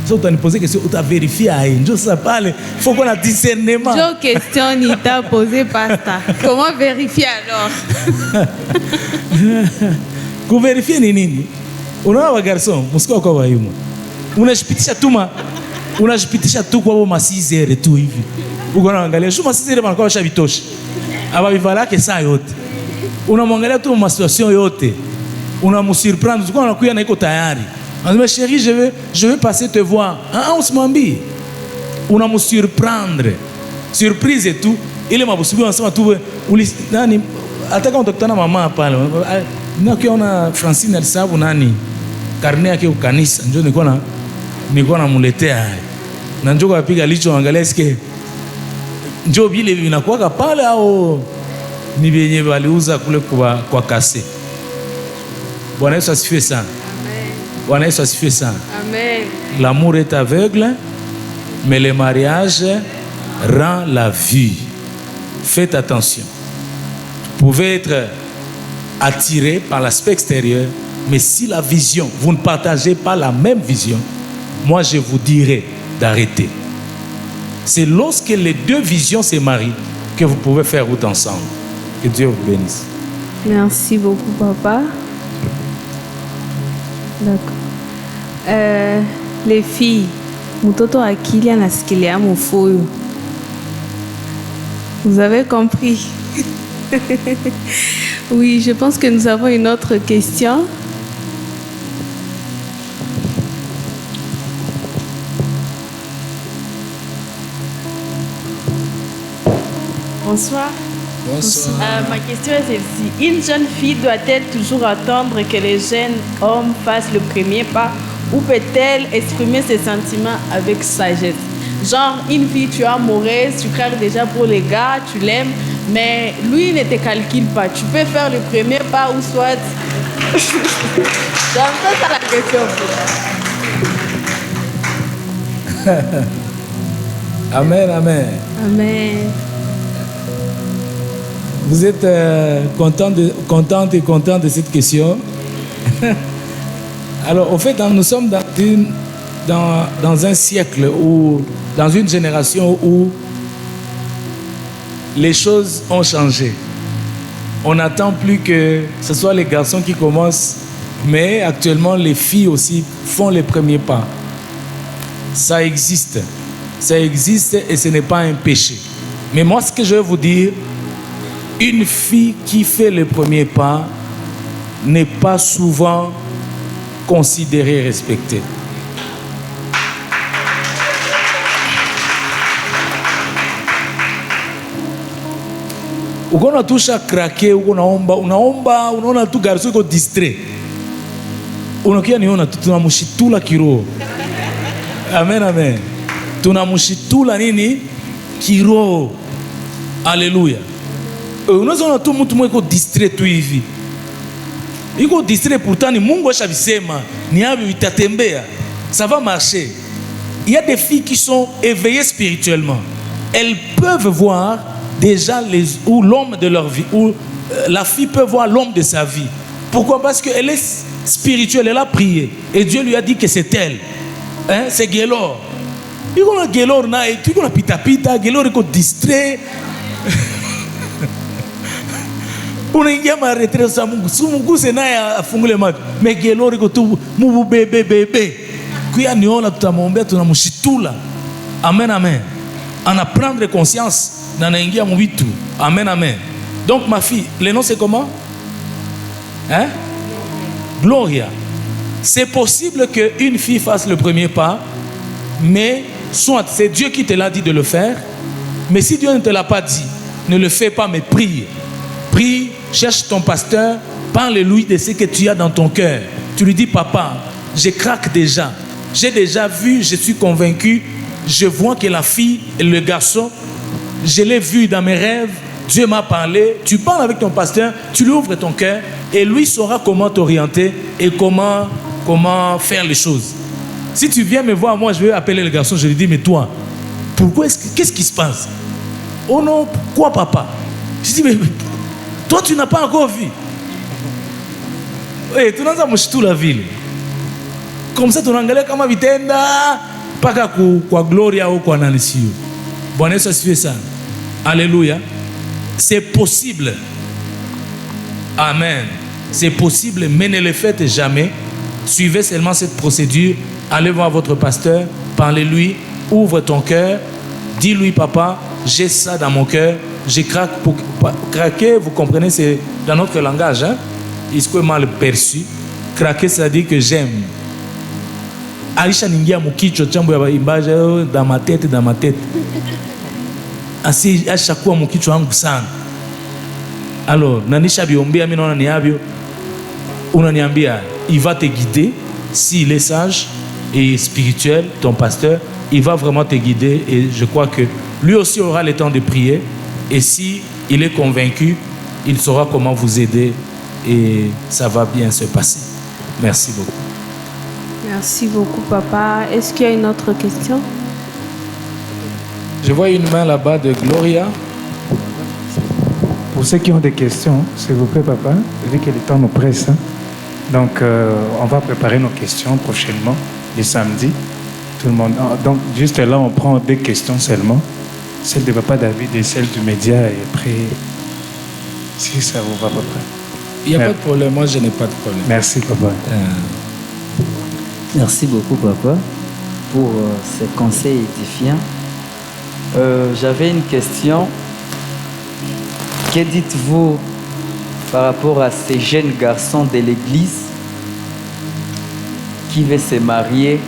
S1: Sasa utaniposer question, utavérifier aïe. Ndio sasa pale, faut qu'on a discernement.
S2: Jo question ni t'a posé pasteur. Comment vérifier alors?
S1: Kuvérifier ni nini? Unaona wa garçon, msikao kwa wayuma. Unajipitisha tu kwa ma 6 heures tu hivi. Uko naangalia shuma 6 heures banakuwa shabitosha. Aba bivala ke saa yote. Unamwangalia tu ma situation yote. Unamsurprendre, tu unakuya na iko tayari. Anasema chérie, je vais passer te voir. Usimwambie. Unamsurprendre. Surprise et tout. Ile mabusubi wanasema tu nani ataka utakutana mama pale. Nakiona Francine alisabu nani? Karne yake ukanisa. Njoo nilikuwa namuletea na njoo kapiga licho angalia sikie njoo vile vinakuwa pale au ni vyenye waliuza kule kwa kase. Bwana Yesu asifiwe sana. Amen. Bwana Yesu asifiwe sana. Amen. L'amour est aveugle, mais le mariage rend la vue. Faites attention. Vous pouvez être attiré par l'aspect extérieur, mais si la vision, vous ne partagez pas la même vision, moi je vous dirai d'arrêter. C'est lorsque les deux visions se marient que vous pouvez faire route ensemble. Que Dieu vous bénisse.
S2: Merci beaucoup, papa. D'accord. Les filles, mtoto akili anasikilia mufuyu. Vous avez compris? Oui, je pense que nous avons une autre question.
S5: Bonsoir.
S1: Bonsoir.
S5: Ma question est celle-ci. Une jeune fille doit-elle toujours attendre que les jeunes hommes fassent le premier pas ou peut-elle exprimer ses sentiments avec sagesse? Genre, une fille, tu es amoureuse, tu craques déjà pour les gars, tu l'aimes, mais lui ne te calcule pas. Tu peux faire le premier pas ou soit... C'est ça la question.
S1: Amen, amen.
S2: Amen.
S1: Vous êtes contente et content de cette question. Alors, au fait, nous sommes dans un siècle ou dans une génération où les choses ont changé. On n'attend plus que ce soit les garçons qui commencent, mais actuellement, les filles aussi font les premiers pas. Ça existe. Ça existe et ce n'est pas un péché. Mais moi, ce que je veux vous dire, une fille qui fait le premier pas n'est pas souvent considérée et respectée. Unaona tu craquer, unaomba, unaona tu garçon iko distrait. Unakia niona tu tunamshitula kiroho. Amen, amen. Tunamshitula nini? Kiroho. Alléluia. Unaona tu mtu mweko distrait tu hivi. Iko distrait pourtant ni Mungu ashavisema, ni hapo vitatembea. Ça va marcher. Il y a des filles qui sont éveillées spirituellement. Elles peuvent voir déjà ou l'homme de leur vie, ou la fille peut voir l'homme de sa vie. Pourquoi? Parce qu'elle est spirituelle, elle a prié. Et Dieu lui a dit que c'est elle. Hein? C'est Gelor. Il y a Gelor, il y a pita, Gelor est distrait. Unaingia maretre sa Mungu. Si Mungu naye afungule macho. Mais Gelor est tout mubu bébé. Kuya niona tutamwombea tunamshitula. Amen, amen. En apprendre conscience na naingia mubitu. Amen, amen. Donc ma fille, le nom c'est comment? Hein? Gloria. C'est possible qu'une fille fasse le premier pas, mais soit c'est Dieu qui te l'a dit de le faire, mais si Dieu ne te l'a pas dit, ne le fais pas, mais prie. Prie, cherche ton pasteur, parle-lui de ce que tu as dans ton cœur. Tu lui dis, papa, je craque déjà. J'ai déjà vu, je suis convaincu, je vois que la fille et le garçon, je l'ai vu dans mes rêves, Dieu m'a parlé. Tu parles avec ton pasteur, tu lui ouvres ton cœur et lui saura comment t'orienter et comment faire les choses. Si tu viens me voir, moi je vais appeler le garçon, je lui dis, mais toi, pourquoi qu'est-ce qui se passe? Oh non, quoi papa? Je dis, mais toi tu n'as pas encore vu. Oui, tu n'as pas toute la ville. Comme ça, tu n'as pas vitenda, pas quoi gloria ou quoi nanisio. Bon, ça se fait ça. Alléluia. C'est possible. Amen. C'est possible, mais ne le faites jamais. Suivez seulement cette procédure. Allez voir votre pasteur, parlez-lui, ouvre ton cœur, dis-lui, papa, j'ai ça dans mon cœur, j'ai craqué. Pour craquer, vous comprenez, c'est dans notre langage, hein? Il est mal perçu. Craquer, ça dit que j'aime. Aisha ningia mukicho chambo ya imbaje dans ma tête. Asi aisha kuwa mukicho wangu sana. Alors, nanisha biombea mimi naona ni yabio. Unaniambia, il va te guider s'il est sage et spirituel, ton pasteur, il va vraiment te guider et je crois que lui aussi aura le temps de prier et si il est convaincu, il saura comment vous aider et ça va bien se passer. Merci beaucoup.
S2: Merci beaucoup, papa. Est-ce qu'il y a une autre question?
S1: Je vois une main là-bas de Gloria.
S6: Pour ceux qui ont des questions, s'il vous plaît, papa, vu que le temps nous presse, hein. Donc on va préparer nos questions prochainement, le samedi. Tout le monde. Donc juste là, on prend 2 questions seulement, celle de papa David et celle du média, et après, si ça vous va, papa.
S1: Il n'y a pas de problème, moi je n'ai pas de problème.
S6: Merci, papa.
S3: Merci beaucoup, papa, pour ces conseils édifiants. J'avais une question. Que dites-vous par rapport à ces jeunes garçons de l'église qui veulent se marier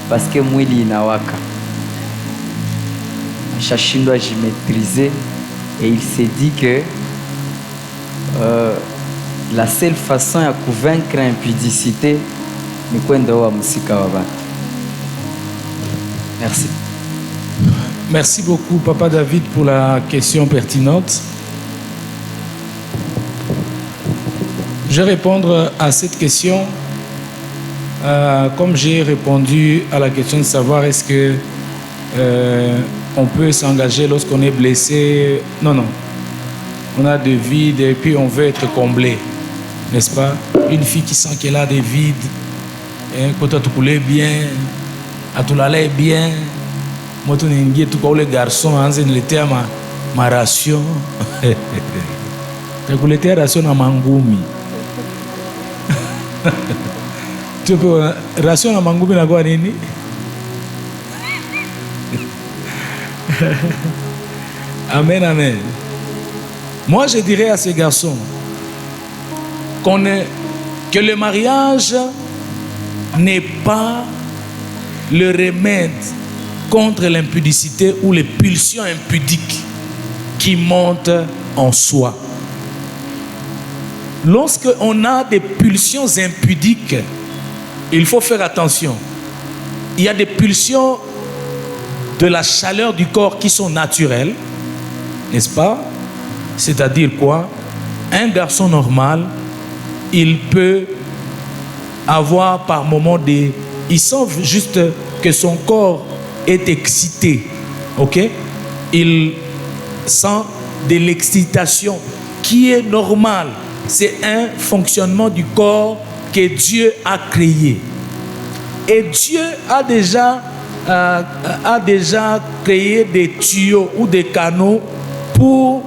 S3: parce que mwili inawaka? Shashindwa j'y maîtriser et il s'est dit que la seule façon à convaincre l'impudicité ni kwenda wa musika wa batu. Merci.
S1: Merci beaucoup, papa David, pour la question pertinente. Je vais répondre à cette question comme j'ai répondu à la question de savoir est-ce que on peut s'engager lorsqu'on est blessé. Non. On a des vides et puis on veut être comblé, n'est-ce pas? Une fille qui sent qu'elle a des vides, quand tu coulais bien, à tout l'aller bien, moi tu n'es pas tout les garçons, hein, c'est l'été ma ration. Tu coulais tes rations à mangumi. Tu peux ration à mangumi na quoi nini? Amen, amen. Moi, je dirais à ces garçons que le mariage n'est pas le remède contre l'impudicité ou les pulsions impudiques qui montent en soi. Lorsqu'on a des pulsions impudiques, il faut faire attention. Il y a des pulsions de la chaleur du corps qui sont naturelles, n'est-ce pas? C'est-à-dire quoi? Un garçon normal, il peut avoir par moments il sent juste que son corps est excité, ok? Il sent de l'excitation qui est normale. C'est un fonctionnement du corps que Dieu a créé. Et Dieu a déjà créé des tuyaux ou des canaux pour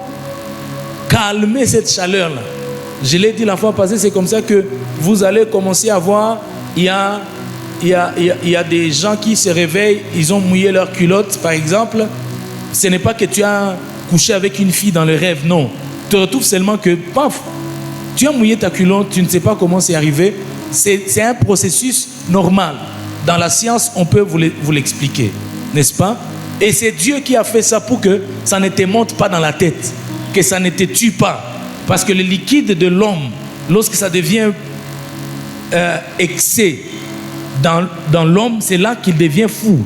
S1: calmer cette chaleur-là. Je l'ai dit la fois passée, c'est comme ça que vous allez commencer à voir, il y a des gens qui se réveillent, ils ont mouillé leur culotte, par exemple. Ce n'est pas que tu as couché avec une fille dans le rêve, non. Tu te retrouves seulement que, paf, tu as mouillé ta culotte, tu ne sais pas comment c'est arrivé. C'est un processus normal. Dans la science, on peut vous l'expliquer, n'est-ce pas? Et c'est Dieu qui a fait ça pour que ça ne te monte pas dans la tête, que ça ne te tue pas. Parce que le liquide de l'homme, lorsque ça devient excès dans l'homme, c'est là qu'il devient fou.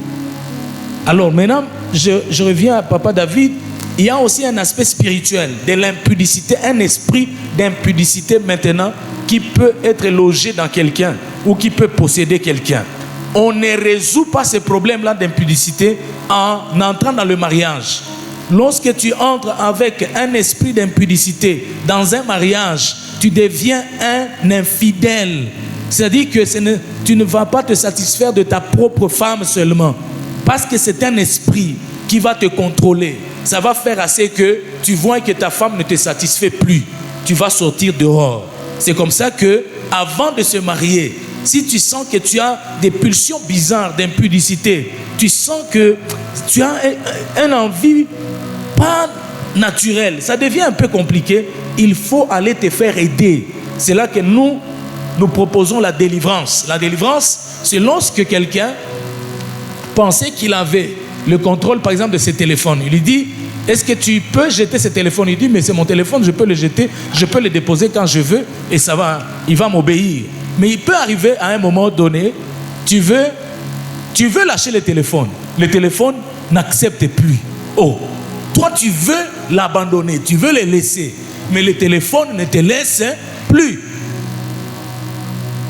S1: Alors maintenant, je reviens à Papa David. Il y a aussi un aspect spirituel de l'impudicité, un esprit d'impudicité maintenant qui peut être logé dans quelqu'un ou qui peut posséder quelqu'un. On ne résout pas ce problème-là d'impudicité en entrant dans le mariage. Lorsque tu entres avec un esprit d'impudicité dans un mariage, tu deviens un infidèle. C'est-à-dire que tu ne vas pas te satisfaire de ta propre femme seulement. Parce que c'est un esprit qui va te contrôler. Ça va faire assez que tu vois que ta femme ne te satisfait plus. Tu vas sortir dehors. C'est comme ça que, avant de se marier, si tu sens que tu as des pulsions bizarres d'impudicité, tu sens que tu as une envie pas naturelle, ça devient un peu compliqué, il faut aller te faire aider. C'est là que nous proposons la délivrance. La délivrance, c'est lorsque quelqu'un pensait qu'il avait le contrôle, par exemple, de ses téléphones. Il lui dit, est-ce que tu peux jeter ce téléphone? Il dit, mais c'est mon téléphone, je peux le jeter, je peux le déposer quand je veux et ça va, il va m'obéir. Mais il peut arriver à un moment donné, tu veux lâcher le téléphone n'accepte plus. Oh, toi tu veux l'abandonner, tu veux le laisser, mais le téléphone ne te laisse plus.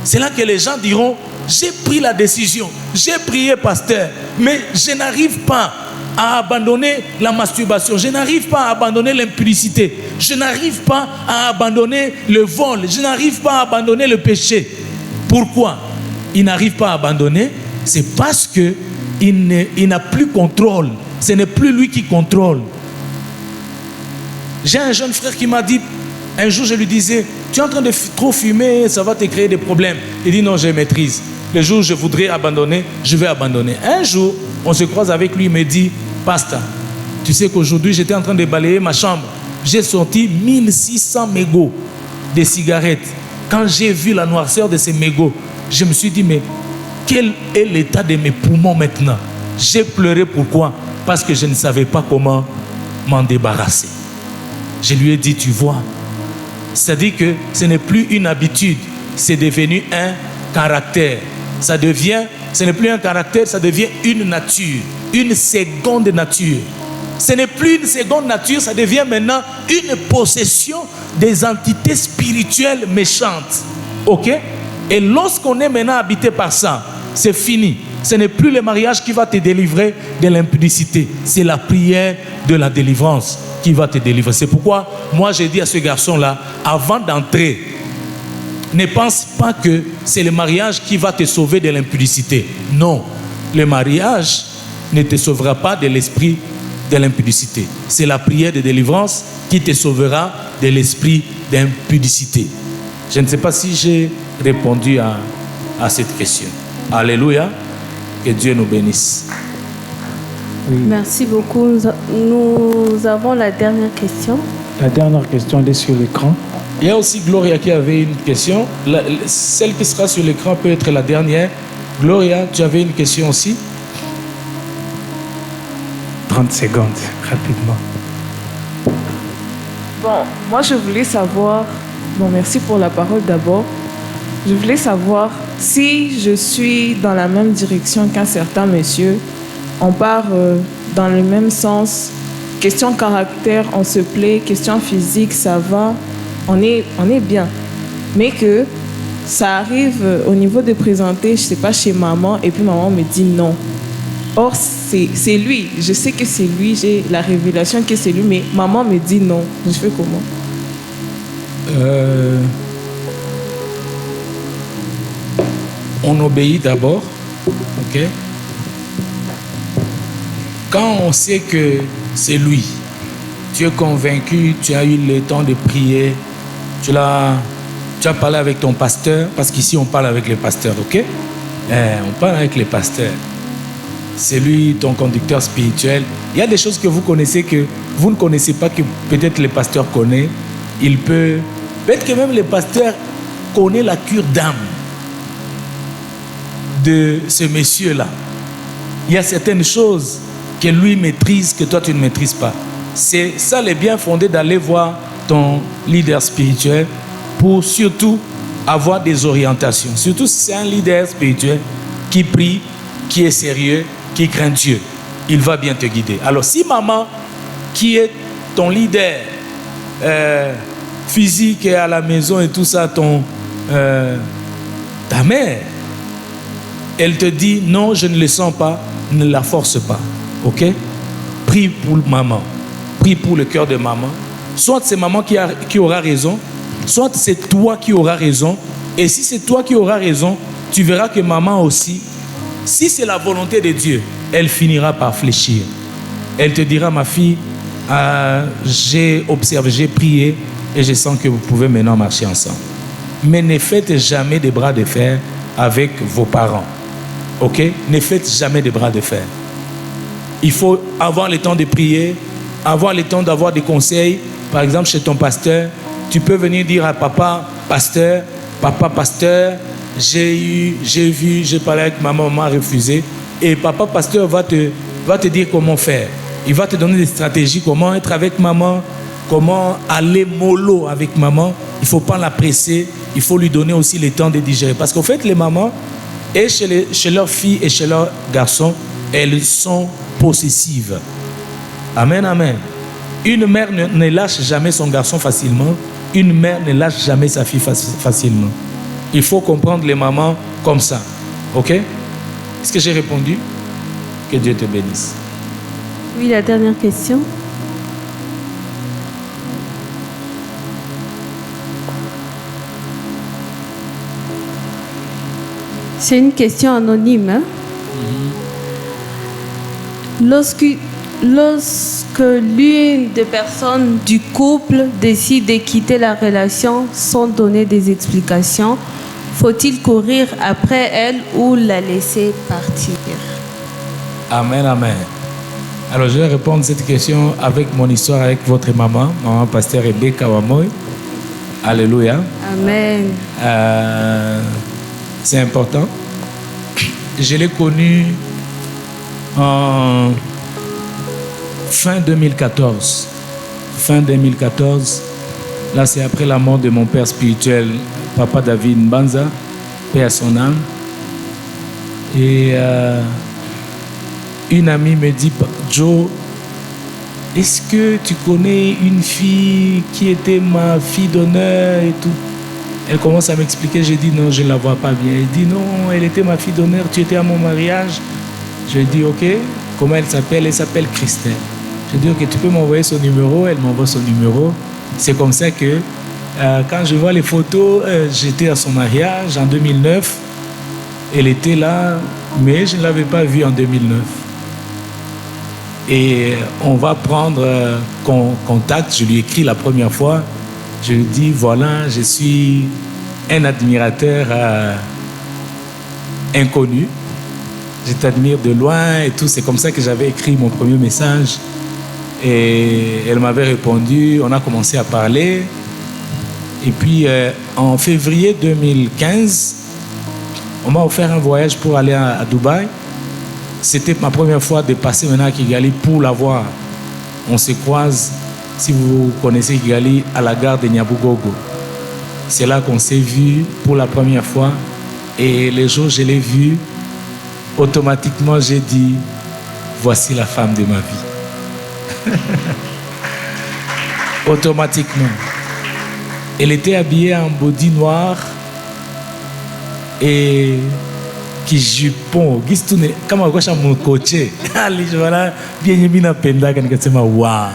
S1: C'est là que les gens diront, j'ai pris la décision, j'ai prié pasteur, mais je n'arrive pas à abandonner la masturbation, je n'arrive pas à abandonner l'impudicité, je n'arrive pas à abandonner le vol, je n'arrive pas à abandonner le péché. Pourquoi il n'arrive pas à abandonner? C'est parce qu'il n'a plus contrôle. Ce n'est plus lui qui contrôle. J'ai un jeune frère qui m'a dit, un jour je lui disais, tu es en train de trop fumer, ça va te créer des problèmes. Il dit non, je maîtrise. Le jour où je voudrais abandonner, je vais abandonner. Un jour, on se croise avec lui, il me dit, pasteur, tu sais qu'aujourd'hui j'étais en train de balayer ma chambre. J'ai sorti 1600 mégots de cigarettes. Quand j'ai vu la noirceur de ces mégots, je me suis dit, mais quel est l'état de mes poumons maintenant? J'ai pleuré, pourquoi? Parce que je ne savais pas comment m'en débarrasser. Je lui ai dit, tu vois, c'est-à-dire que ce n'est plus une habitude, c'est devenu un caractère. Ce n'est plus un caractère, ça devient une nature, une seconde nature. Ce n'est plus une seconde nature, ça devient maintenant une possession des entités spirituelles méchantes. Ok? Et lorsqu'on est maintenant habité par ça, c'est fini. Ce n'est plus le mariage qui va te délivrer de l'impudicité. C'est la prière de la délivrance qui va te délivrer. C'est pourquoi moi j'ai dit à ce garçon-là, avant d'entrer, ne pense pas que c'est le mariage qui va te sauver de l'impudicité. Non, le mariage ne te sauvera pas de l'esprit de l'impudicité. C'est la prière de délivrance qui te sauvera de l'esprit d'impudicité. Je ne sais pas si j'ai répondu à cette question. Alléluia. Que Dieu nous bénisse.
S2: Merci beaucoup. Nous avons la dernière question.
S6: La dernière question, elle est sur l'écran.
S1: Il y a aussi Gloria qui avait une question. Celle qui sera sur l'écran peut être la dernière. Gloria, tu avais une question aussi?
S6: 30 secondes, rapidement.
S7: Bon, moi je voulais savoir, merci pour la parole d'abord. Je voulais savoir si je suis dans la même direction qu'un certain monsieur. On part dans le même sens. Question caractère, on se plaît. Question physique, ça va. On est bien. Mais que ça arrive au niveau de présenter, je ne sais pas, chez maman, et puis maman me dit non. Or, c'est lui. Je sais que c'est lui. J'ai la révélation que c'est lui. Mais maman me dit non. Je fais comment?
S1: On obéit d'abord. Ok? Quand on sait que c'est lui, tu es convaincu, tu as eu le temps de prier, tu as parlé avec ton pasteur, parce qu'ici on parle avec les pasteurs, ok? On parle avec les pasteurs. C'est lui ton conducteur spirituel. Il y a des choses que vous connaissez que vous ne connaissez pas, que peut-être les pasteurs connaissent. Peut-être que même les pasteurs connaissent la cure d'âme de ce monsieur-là. Il y a certaines choses que lui maîtrise, que toi tu ne maîtrises pas. C'est ça le bien fondé d'aller voir ton leader spirituel pour surtout avoir des orientations. Surtout si c'est un leader spirituel qui prie, qui est sérieux, qui craint Dieu. Il va bien te guider. Alors si maman, qui est ton leader physique et à la maison et tout ça, ta mère, elle te dit non, je ne le sens pas, ne la force pas. Ok? Prie pour maman. Prie pour le cœur de maman. Soit c'est maman qui aura raison, soit c'est toi qui auras raison. Et si c'est toi qui auras raison, tu verras que maman aussi, si c'est la volonté de Dieu, elle finira par fléchir. Elle te dira, ma fille, j'ai observé, j'ai prié et je sens que vous pouvez maintenant marcher ensemble. Mais ne faites jamais des bras de fer avec vos parents. Ok? Ne faites jamais des bras de fer. Il faut avoir le temps de prier, avoir le temps d'avoir des conseils. Par exemple, chez ton pasteur, tu peux venir dire à papa pasteur, j'ai parlé avec maman m'a refusé. Et papa pasteur va te dire comment faire. Il va te donner des stratégies, comment être avec maman, comment aller mollo avec maman. Il ne faut pas la presser, il faut lui donner aussi le temps de digérer. Parce qu'en fait, les mamans, et chez leurs filles et chez leurs garçons, elles sont possessives. Amen, amen. Une mère ne lâche jamais son garçon facilement. Une mère ne lâche jamais sa fille facilement. Il faut comprendre les mamans comme ça. Ok? Est-ce que j'ai répondu? Que Dieu te bénisse.
S2: Oui, la dernière question. C'est une question anonyme. Hein? Lorsque l'une des personnes du couple décide de quitter la relation sans donner des explications, faut-il courir après elle ou la laisser partir?
S1: Amen, amen. Alors je vais répondre à cette question avec mon histoire avec votre maman pasteur Rebecca Wamoy. Alléluia.
S2: Amen.
S1: C'est important. Je l'ai connue en fin 2014. Fin 2014, là c'est après la mort de mon père spirituel, Papa David Mbanza, paix à son âme. Et une amie me dit, Joe, est-ce que tu connais une fille qui était ma fille d'honneur et tout? Elle commence à m'expliquer, j'ai dit non, je ne la vois pas bien. Elle dit non, elle était ma fille d'honneur, tu étais à mon mariage. Je dis ok, comment elle s'appelle? Elle s'appelle Christelle. Je dis ok, tu peux m'envoyer son numéro? Elle m'envoie son numéro. C'est comme ça que quand je vois les photos, j'étais à son mariage en 2009. Elle était là, mais je ne l'avais pas vue en 2009. Et on va prendre contact. Je lui ai écrit la première fois. Je lui dis, voilà, je suis un admirateur inconnu. Je t'admire de loin et tout. C'est comme ça que j'avais écrit mon premier message. Et elle m'avait répondu. On a commencé à parler. Et puis, en février 2015, on m'a offert un voyage pour aller à Dubaï. C'était ma première fois de passer maintenant à Kigali pour la voir. On se croise, si vous connaissez Kigali, à la gare de Nyabugogo. C'est là qu'on s'est vu pour la première fois. Et le jour où je l'ai vue, automatiquement j'ai dit, voici la femme de ma vie. Automatiquement. Elle était habillée en body noir et kijupon gisitune kama wakosha mkoche alijwala bien mimi pendaka nikasema wow.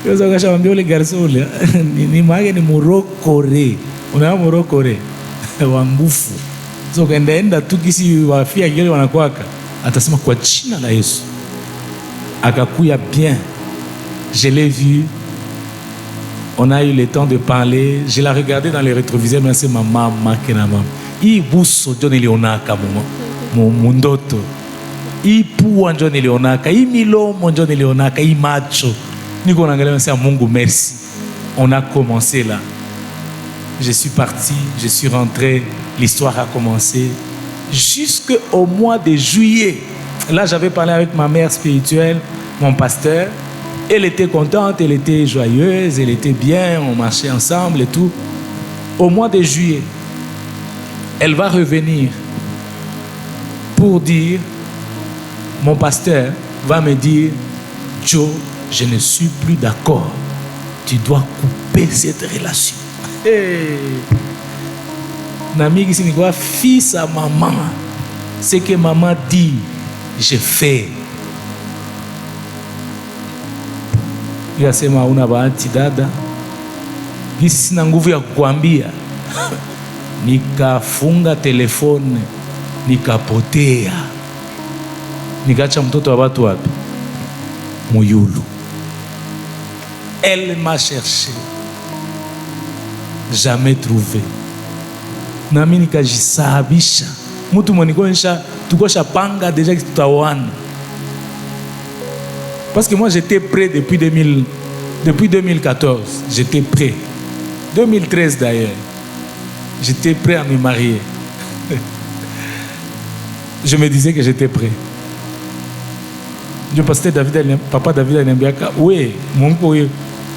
S1: Yoza wakasha mwambia ule garso ule ni mwage ni Morokore. Unaona Morokore wa ngufu. So kaenda tu kisi wafia kile wanakwaka atasema kwa jina la Yesu. Akakuya bien. Je l'ai vu. On a eu le temps de parler. Je l'ai regardé dans les rétroviseurs, mais c'est maman makenama. I buso John Leonaka mu ndoto. I pua John Leonaka, I milomo John Leonaka, I macho. Niko naangalia c'est Mungu merci. On a commencé là. Je suis parti, je suis rentré, l'histoire a commencé jusqu'au mois de juillet. Là, j'avais parlé avec ma mère spirituelle, mon pasteur. Elle était contente, elle était joyeuse, elle était bien, on marchait ensemble et tout. Au mois de juillet, elle va revenir pour dire, mon pasteur va me dire, Joe, je ne suis plus d'accord. Tu dois couper cette relation. Hey. Nami qui signifie fils à maman. Ce que maman dit, je fais. Nikasema una bahati dada, gisi sina nguvu ya kukuambia. Nikafunga telefone, nikapotea, nikaacha mtoto wa watu wapi? Muyulu. Elle m'a cherché, jamais trouvé. Nami nikajisabisha mtu mwenikonisha tukosha panga deja tutawana. Parce que moi j'étais prêt depuis 2014, j'étais prêt. 2013 d'ailleurs, j'étais prêt à me marier. Je me disais que j'étais prêt. Je pasteur David, papa David ananiambia, "Oui, Mungu wewe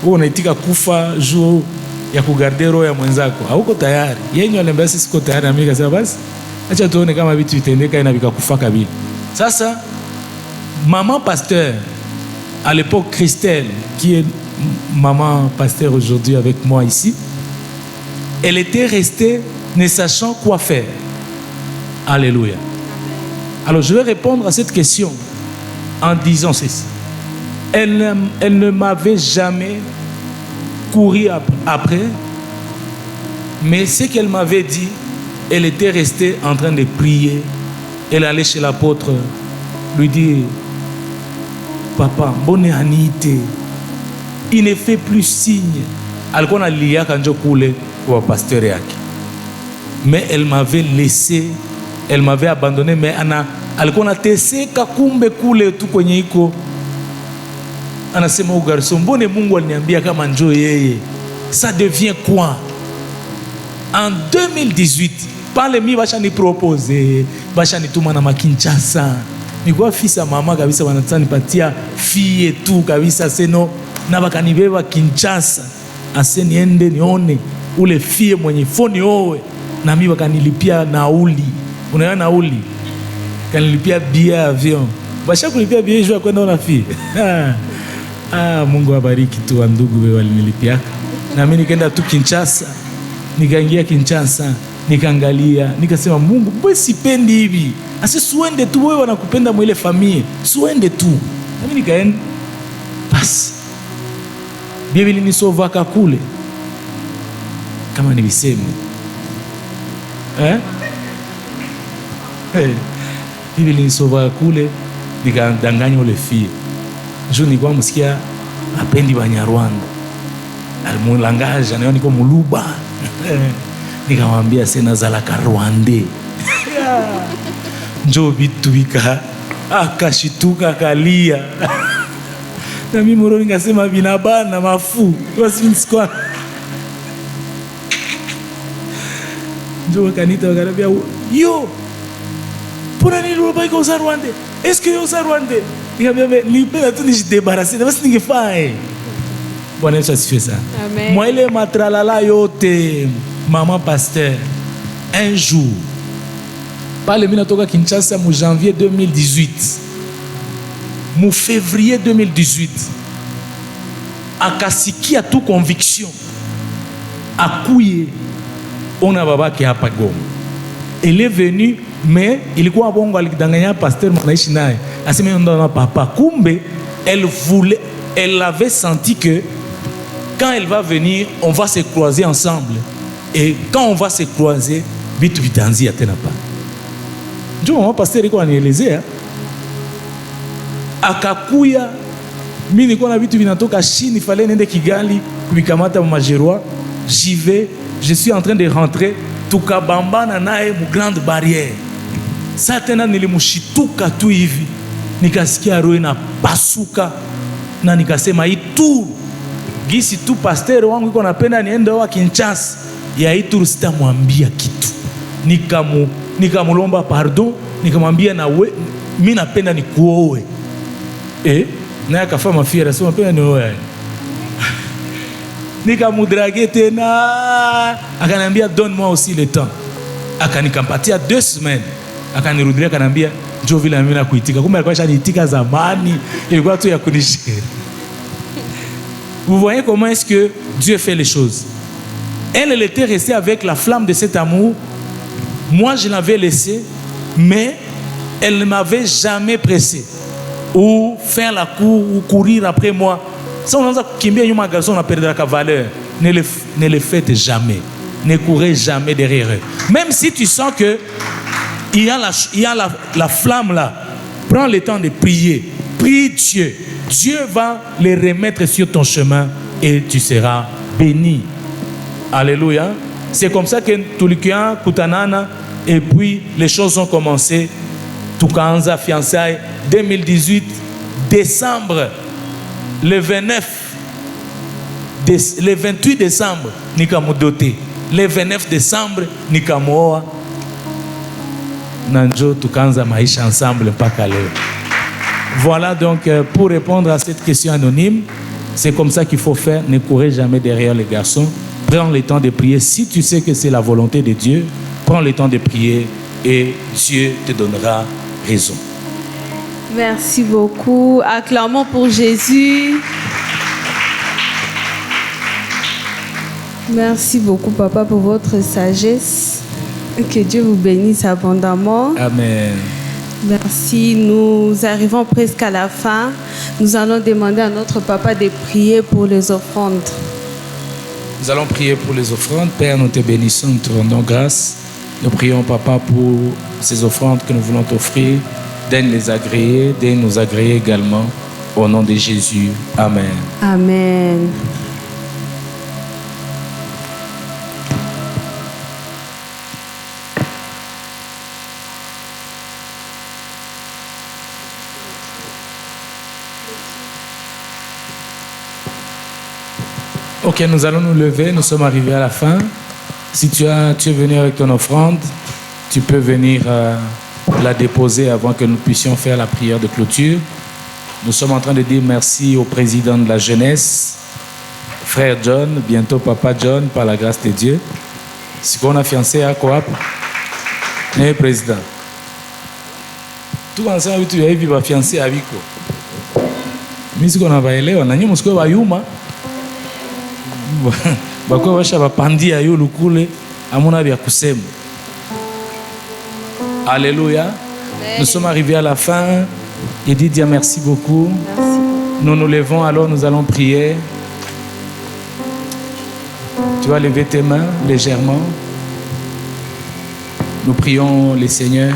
S1: unaitika kufa juu ya kugarder roho ya mwenzako. Hauko tayari." Yeye ananiambia sisi siko tayari, na mimi nikasema basi acha tuone kama vitu vitendeka na vikakufa kabisa. Sasa maman pasteur à l'époque, Christelle, qui est maman pasteur aujourd'hui avec moi ici, elle était restée ne sachant quoi faire. Alléluia. Alors je vais répondre à cette question en disant ceci. Elle ne m'avait jamais couru après, mais ce qu'elle m'avait dit, elle était restée en train de prier. Elle allait chez l'apôtre, lui dire, papa, bonne anité. Il ne fait plus signe. Alikuwa analia kanjo kule kwa pasteur yake. Mais elle m'avait laissé, elle m'avait abandonné, mais alikuwa anateseka kumbe kule tu kwenye iko. Anasema au garçon, mbone Mungu aliniambia kama njoo yeye. Ça devient quoi? En 2018, pale mi basha ni propose, basha ni tuma na Kinshasa. Nikuwa fisa mama kabisa, wanataka nipatia fie tu kabisa seno na bakanibeba Kinshasa ase niende nione ule fie mwenye foni owe, na mimi bakanilipia nauli. Unaona nauli? Kanilipia bia avion. Basha kulipia bia jua kwenda na fie. Mungu abariki tu wa ndugu wewe walinilipia. Na mimi nikaenda tu Kinshasa. Nikaingia Kinshasa, nikaangalia, nikasema Mungu, mbona sipendi hivi? Ase suende tu, wewe wanakupenda mwile familia. Suende tu. Na mimi nikaenda. Basi. Biblia ilinisovaka kule. Kama nilisema. Biblia ilinisovaka kule, nikadanganya ule fie. Njoo nilikuwa msikia apendi Banyarwanda. Almulangaje anayo niko muluba. Nikamwambia sena zalaka Rwande. Njoo vitu vika akashituka kalia. Na mimi moro nikasema binabana mafu. Basi msikwa. Njoo kanita wakarabia yo. Pona ni roba iko za Rwande. Est-ce que yo za Rwande? Nikamwambia nipenda tu nijidebarasi. Basi ningefaa. Bwana Yesu asifiwe sana.
S2: Amen.
S1: Moi ile matralala yote maman pasteur un jour pale mimi natoka Kinshasa mu janvier 2018 mu février 2018 akasikia tu conviction akuye ona babake hapa Goma elle est venue, mais il est quoi bon un pasteur papa kumbe, elle avait senti que quand elle va venir, on va se croiser ensemble. Et quand on va se croiser, vite vitanzi atena pas. Jo mon pasteur iko anielezea akakuya mimi niko na vitu vinatoka Chine, il fallait nende Kigali kubikamata majerwa. J'y vais, je suis en train de rentrer tukabambana naye mu grande barrière. Sa tena nilimushituka tu hivi. Nikasikia roho na pasuka na nikasema itu gisi tu pasteur wangu iko napenda niende wa Kinshasa ya itu sitamwambia kitu. Nikamulomba pardon, nikamwambia na we mimi napenda nikuoe. Na akafa mafia rasema napenda nioe. Nikamudrague tena, akaniambia donne-moi aussi le temps. Akanikampatia 2 semaines. Akanirudia akanambia njoo vile mimi nakuitika. Kumbe alikuwa shaniitika zamani, ilikuwa tu ya kunishika. Vous voyez comment est-ce que Dieu fait les choses. Elle était restée avec la flamme de cet amour. Moi, je l'avais laissée, mais elle ne m'avait jamais pressé. Ou faire la cour, ou courir après moi. Si on a kimbia yuma garçon, on a perdu la valeur. Ne le faites jamais. Ne courez jamais derrière eux. Même si tu sens que il y a la flamme là, prends le temps de prier. Prie Dieu. Dieu va les remettre sur ton chemin et tu seras béni. Alléluia. C'est comme ça que Tulikian, Kutanana, et puis les choses ont commencé. Tukanza, fiançailles, 2018, décembre, le 28 décembre, Nikamu doté. Le 29 décembre, Nikamoa. Nanjo, Tukanza, maïcha ensemble, pas calé. Voilà donc pour répondre à cette question anonyme, c'est comme ça qu'il faut faire. Ne courez jamais derrière les garçons. Prends le temps de prier. Si tu sais que c'est la volonté de Dieu, prends le temps de prier et Dieu te donnera raison.
S2: Merci beaucoup. Acclamons pour Jésus. Merci beaucoup, papa, pour votre sagesse. Que Dieu vous bénisse abondamment.
S1: Amen.
S2: Merci. Nous arrivons presque à la fin. Nous allons demander à notre papa de prier pour les offrandes.
S1: Nous allons prier pour les offrandes. Père, nous te bénissons, nous te rendons grâce. Nous prions, papa, pour ces offrandes que nous voulons t'offrir. Daigne les agréer, daigne nous agréer également. Au nom de Jésus. Amen.
S2: Amen.
S1: Ok, nous allons nous lever, nous sommes arrivés à la fin. Si tu es venu avec ton offrande, tu peux venir la déposer avant que nous puissions faire la prière de clôture. Nous sommes en train de dire merci au président de la jeunesse, frère John, bientôt papa John, par la grâce de Dieu. Si on a fiancé à Coap, le président. Tout ensemble, tu as vu ma fiancée à Vico. Mais si on a bailé, on a dit que va yuma. Bakwa washa bapandi ayo lukule amona bya kusema. Alléluia. Nous sommes arrivés à la fin. Et dit Dieu merci beaucoup.
S2: Merci.
S1: Nous nous levons, alors nous allons prier. Tu vas lever tes mains légèrement. Nous prions le Seigneur.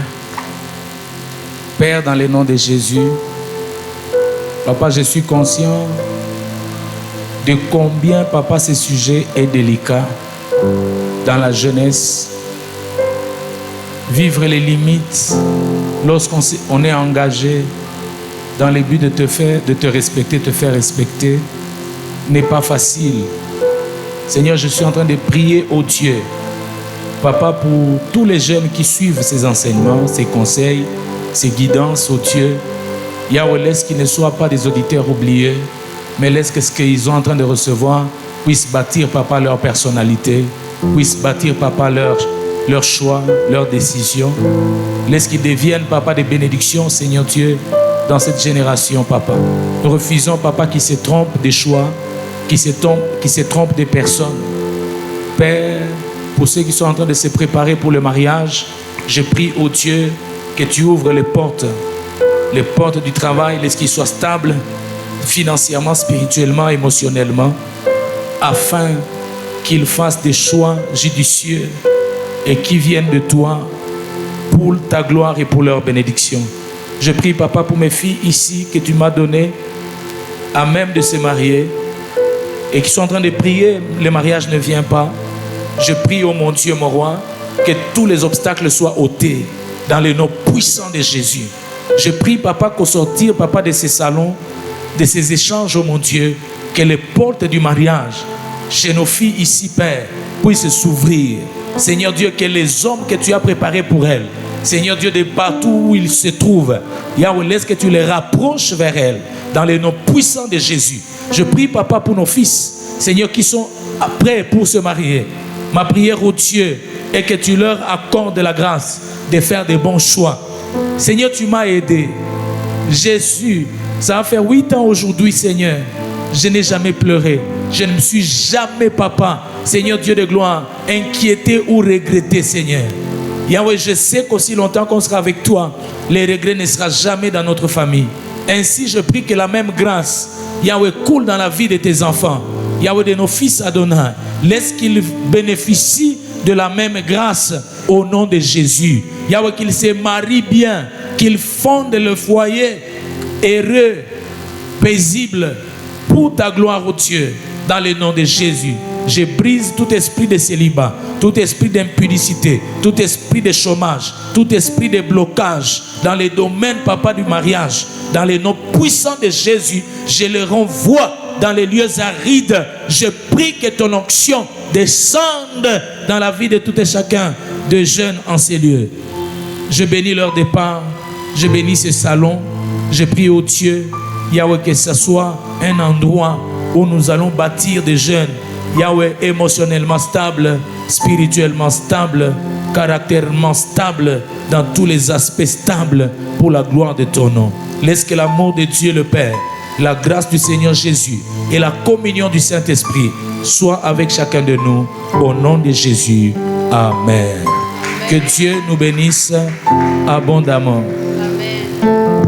S1: Père, dans le nom de Jésus, papa, je suis conscient de combien, papa, ce sujet est délicat dans la jeunesse. Vivre les limites lorsqu'on est engagé dans le but de te respecter, te faire respecter, n'est pas facile. Seigneur, je suis en train de prier au Dieu, papa, pour tous les jeunes qui suivent ces enseignements, ces conseils, ces guidances au Dieu. Yahweh, laisse qu'ils ne soient pas des auditeurs oubliés, mais laisse que ce qu'ils sont en train de recevoir puisse bâtir, papa, leur personnalité, puisse bâtir, papa, leur choix, leurs décisions. Laisse qu'ils deviennent, papa, des bénédictions, Seigneur Dieu, dans cette génération, papa. Nous refusons, papa, qui se trompent des choix, qui se trompent des personnes. Père, pour ceux qui sont en train de se préparer pour le mariage, Je prie, ô Dieu, que tu ouvres les portes du travail, laisse qu'ils soient stables financièrement, spirituellement, émotionnellement, afin qu'ils fassent des choix judicieux et qui viennent de toi pour ta gloire et pour leur bénédiction. Je prie, Papa, pour mes filles ici que tu m'as données, à même de se marier, et qui sont en train de prier, le mariage ne vient pas. Je prie, ô mon Dieu, mon roi, que tous les obstacles soient ôtés dans le nom puissant de Jésus. Je prie, Papa, qu'au sortir, Papa, de ces salons, de ces échanges, ô mon Dieu, que les portes du mariage chez nos filles ici, Père, puissent s'ouvrir. Seigneur Dieu, que les hommes que tu as préparés pour elles, Seigneur Dieu, de partout où ils se trouvent, Yahweh, laisse que tu les rapproches vers elles, dans le nom puissant de Jésus. Je prie, Papa, pour nos fils, Seigneur, qui sont prêts pour se marier. Ma prière au Dieu est que tu leur accordes la grâce de faire des bons choix. Seigneur, tu m'as aidé. Jésus, ça va faire 8 ans aujourd'hui, Seigneur. Je n'ai jamais pleuré. Je ne me suis jamais, Papa, Seigneur Dieu de gloire, inquiété ou regretté, Seigneur. Yahweh, je sais qu'aussi longtemps qu'on sera avec toi, les regrets ne seront jamais dans notre famille. Ainsi, je prie que la même grâce, Yahweh, coule dans la vie de tes enfants. Yahweh, de nos fils Adonai. Laisse qu'ils bénéficient de la même grâce au nom de Jésus. Yahweh, qu'ils se marient bien, qu'ils fondent le foyer heureux, paisible, pour ta gloire, ô Dieu, dans le nom de Jésus. Je brise tout esprit de célibat, tout esprit d'impudicité, tout esprit de chômage, tout esprit de blocage dans les domaines, Papa, du mariage. Dans le nom puissant de Jésus, je le renvoie dans les lieux arides. Je prie que ton onction descende dans la vie de tout et chacun de jeunes en ces lieux. Je bénis leur départ, je bénis ce salon. Je prie au Dieu, Yahweh, que ce soit un endroit où nous allons bâtir des jeunes, Yahweh, émotionnellement stable, spirituellement stable, caractériellement stable, dans tous les aspects stables pour la gloire de ton nom. Laisse que l'amour de Dieu le Père, la grâce du Seigneur Jésus et la communion du Saint-Esprit soient avec chacun de nous au nom de Jésus. Amen. Que Dieu nous bénisse abondamment.
S2: Amen.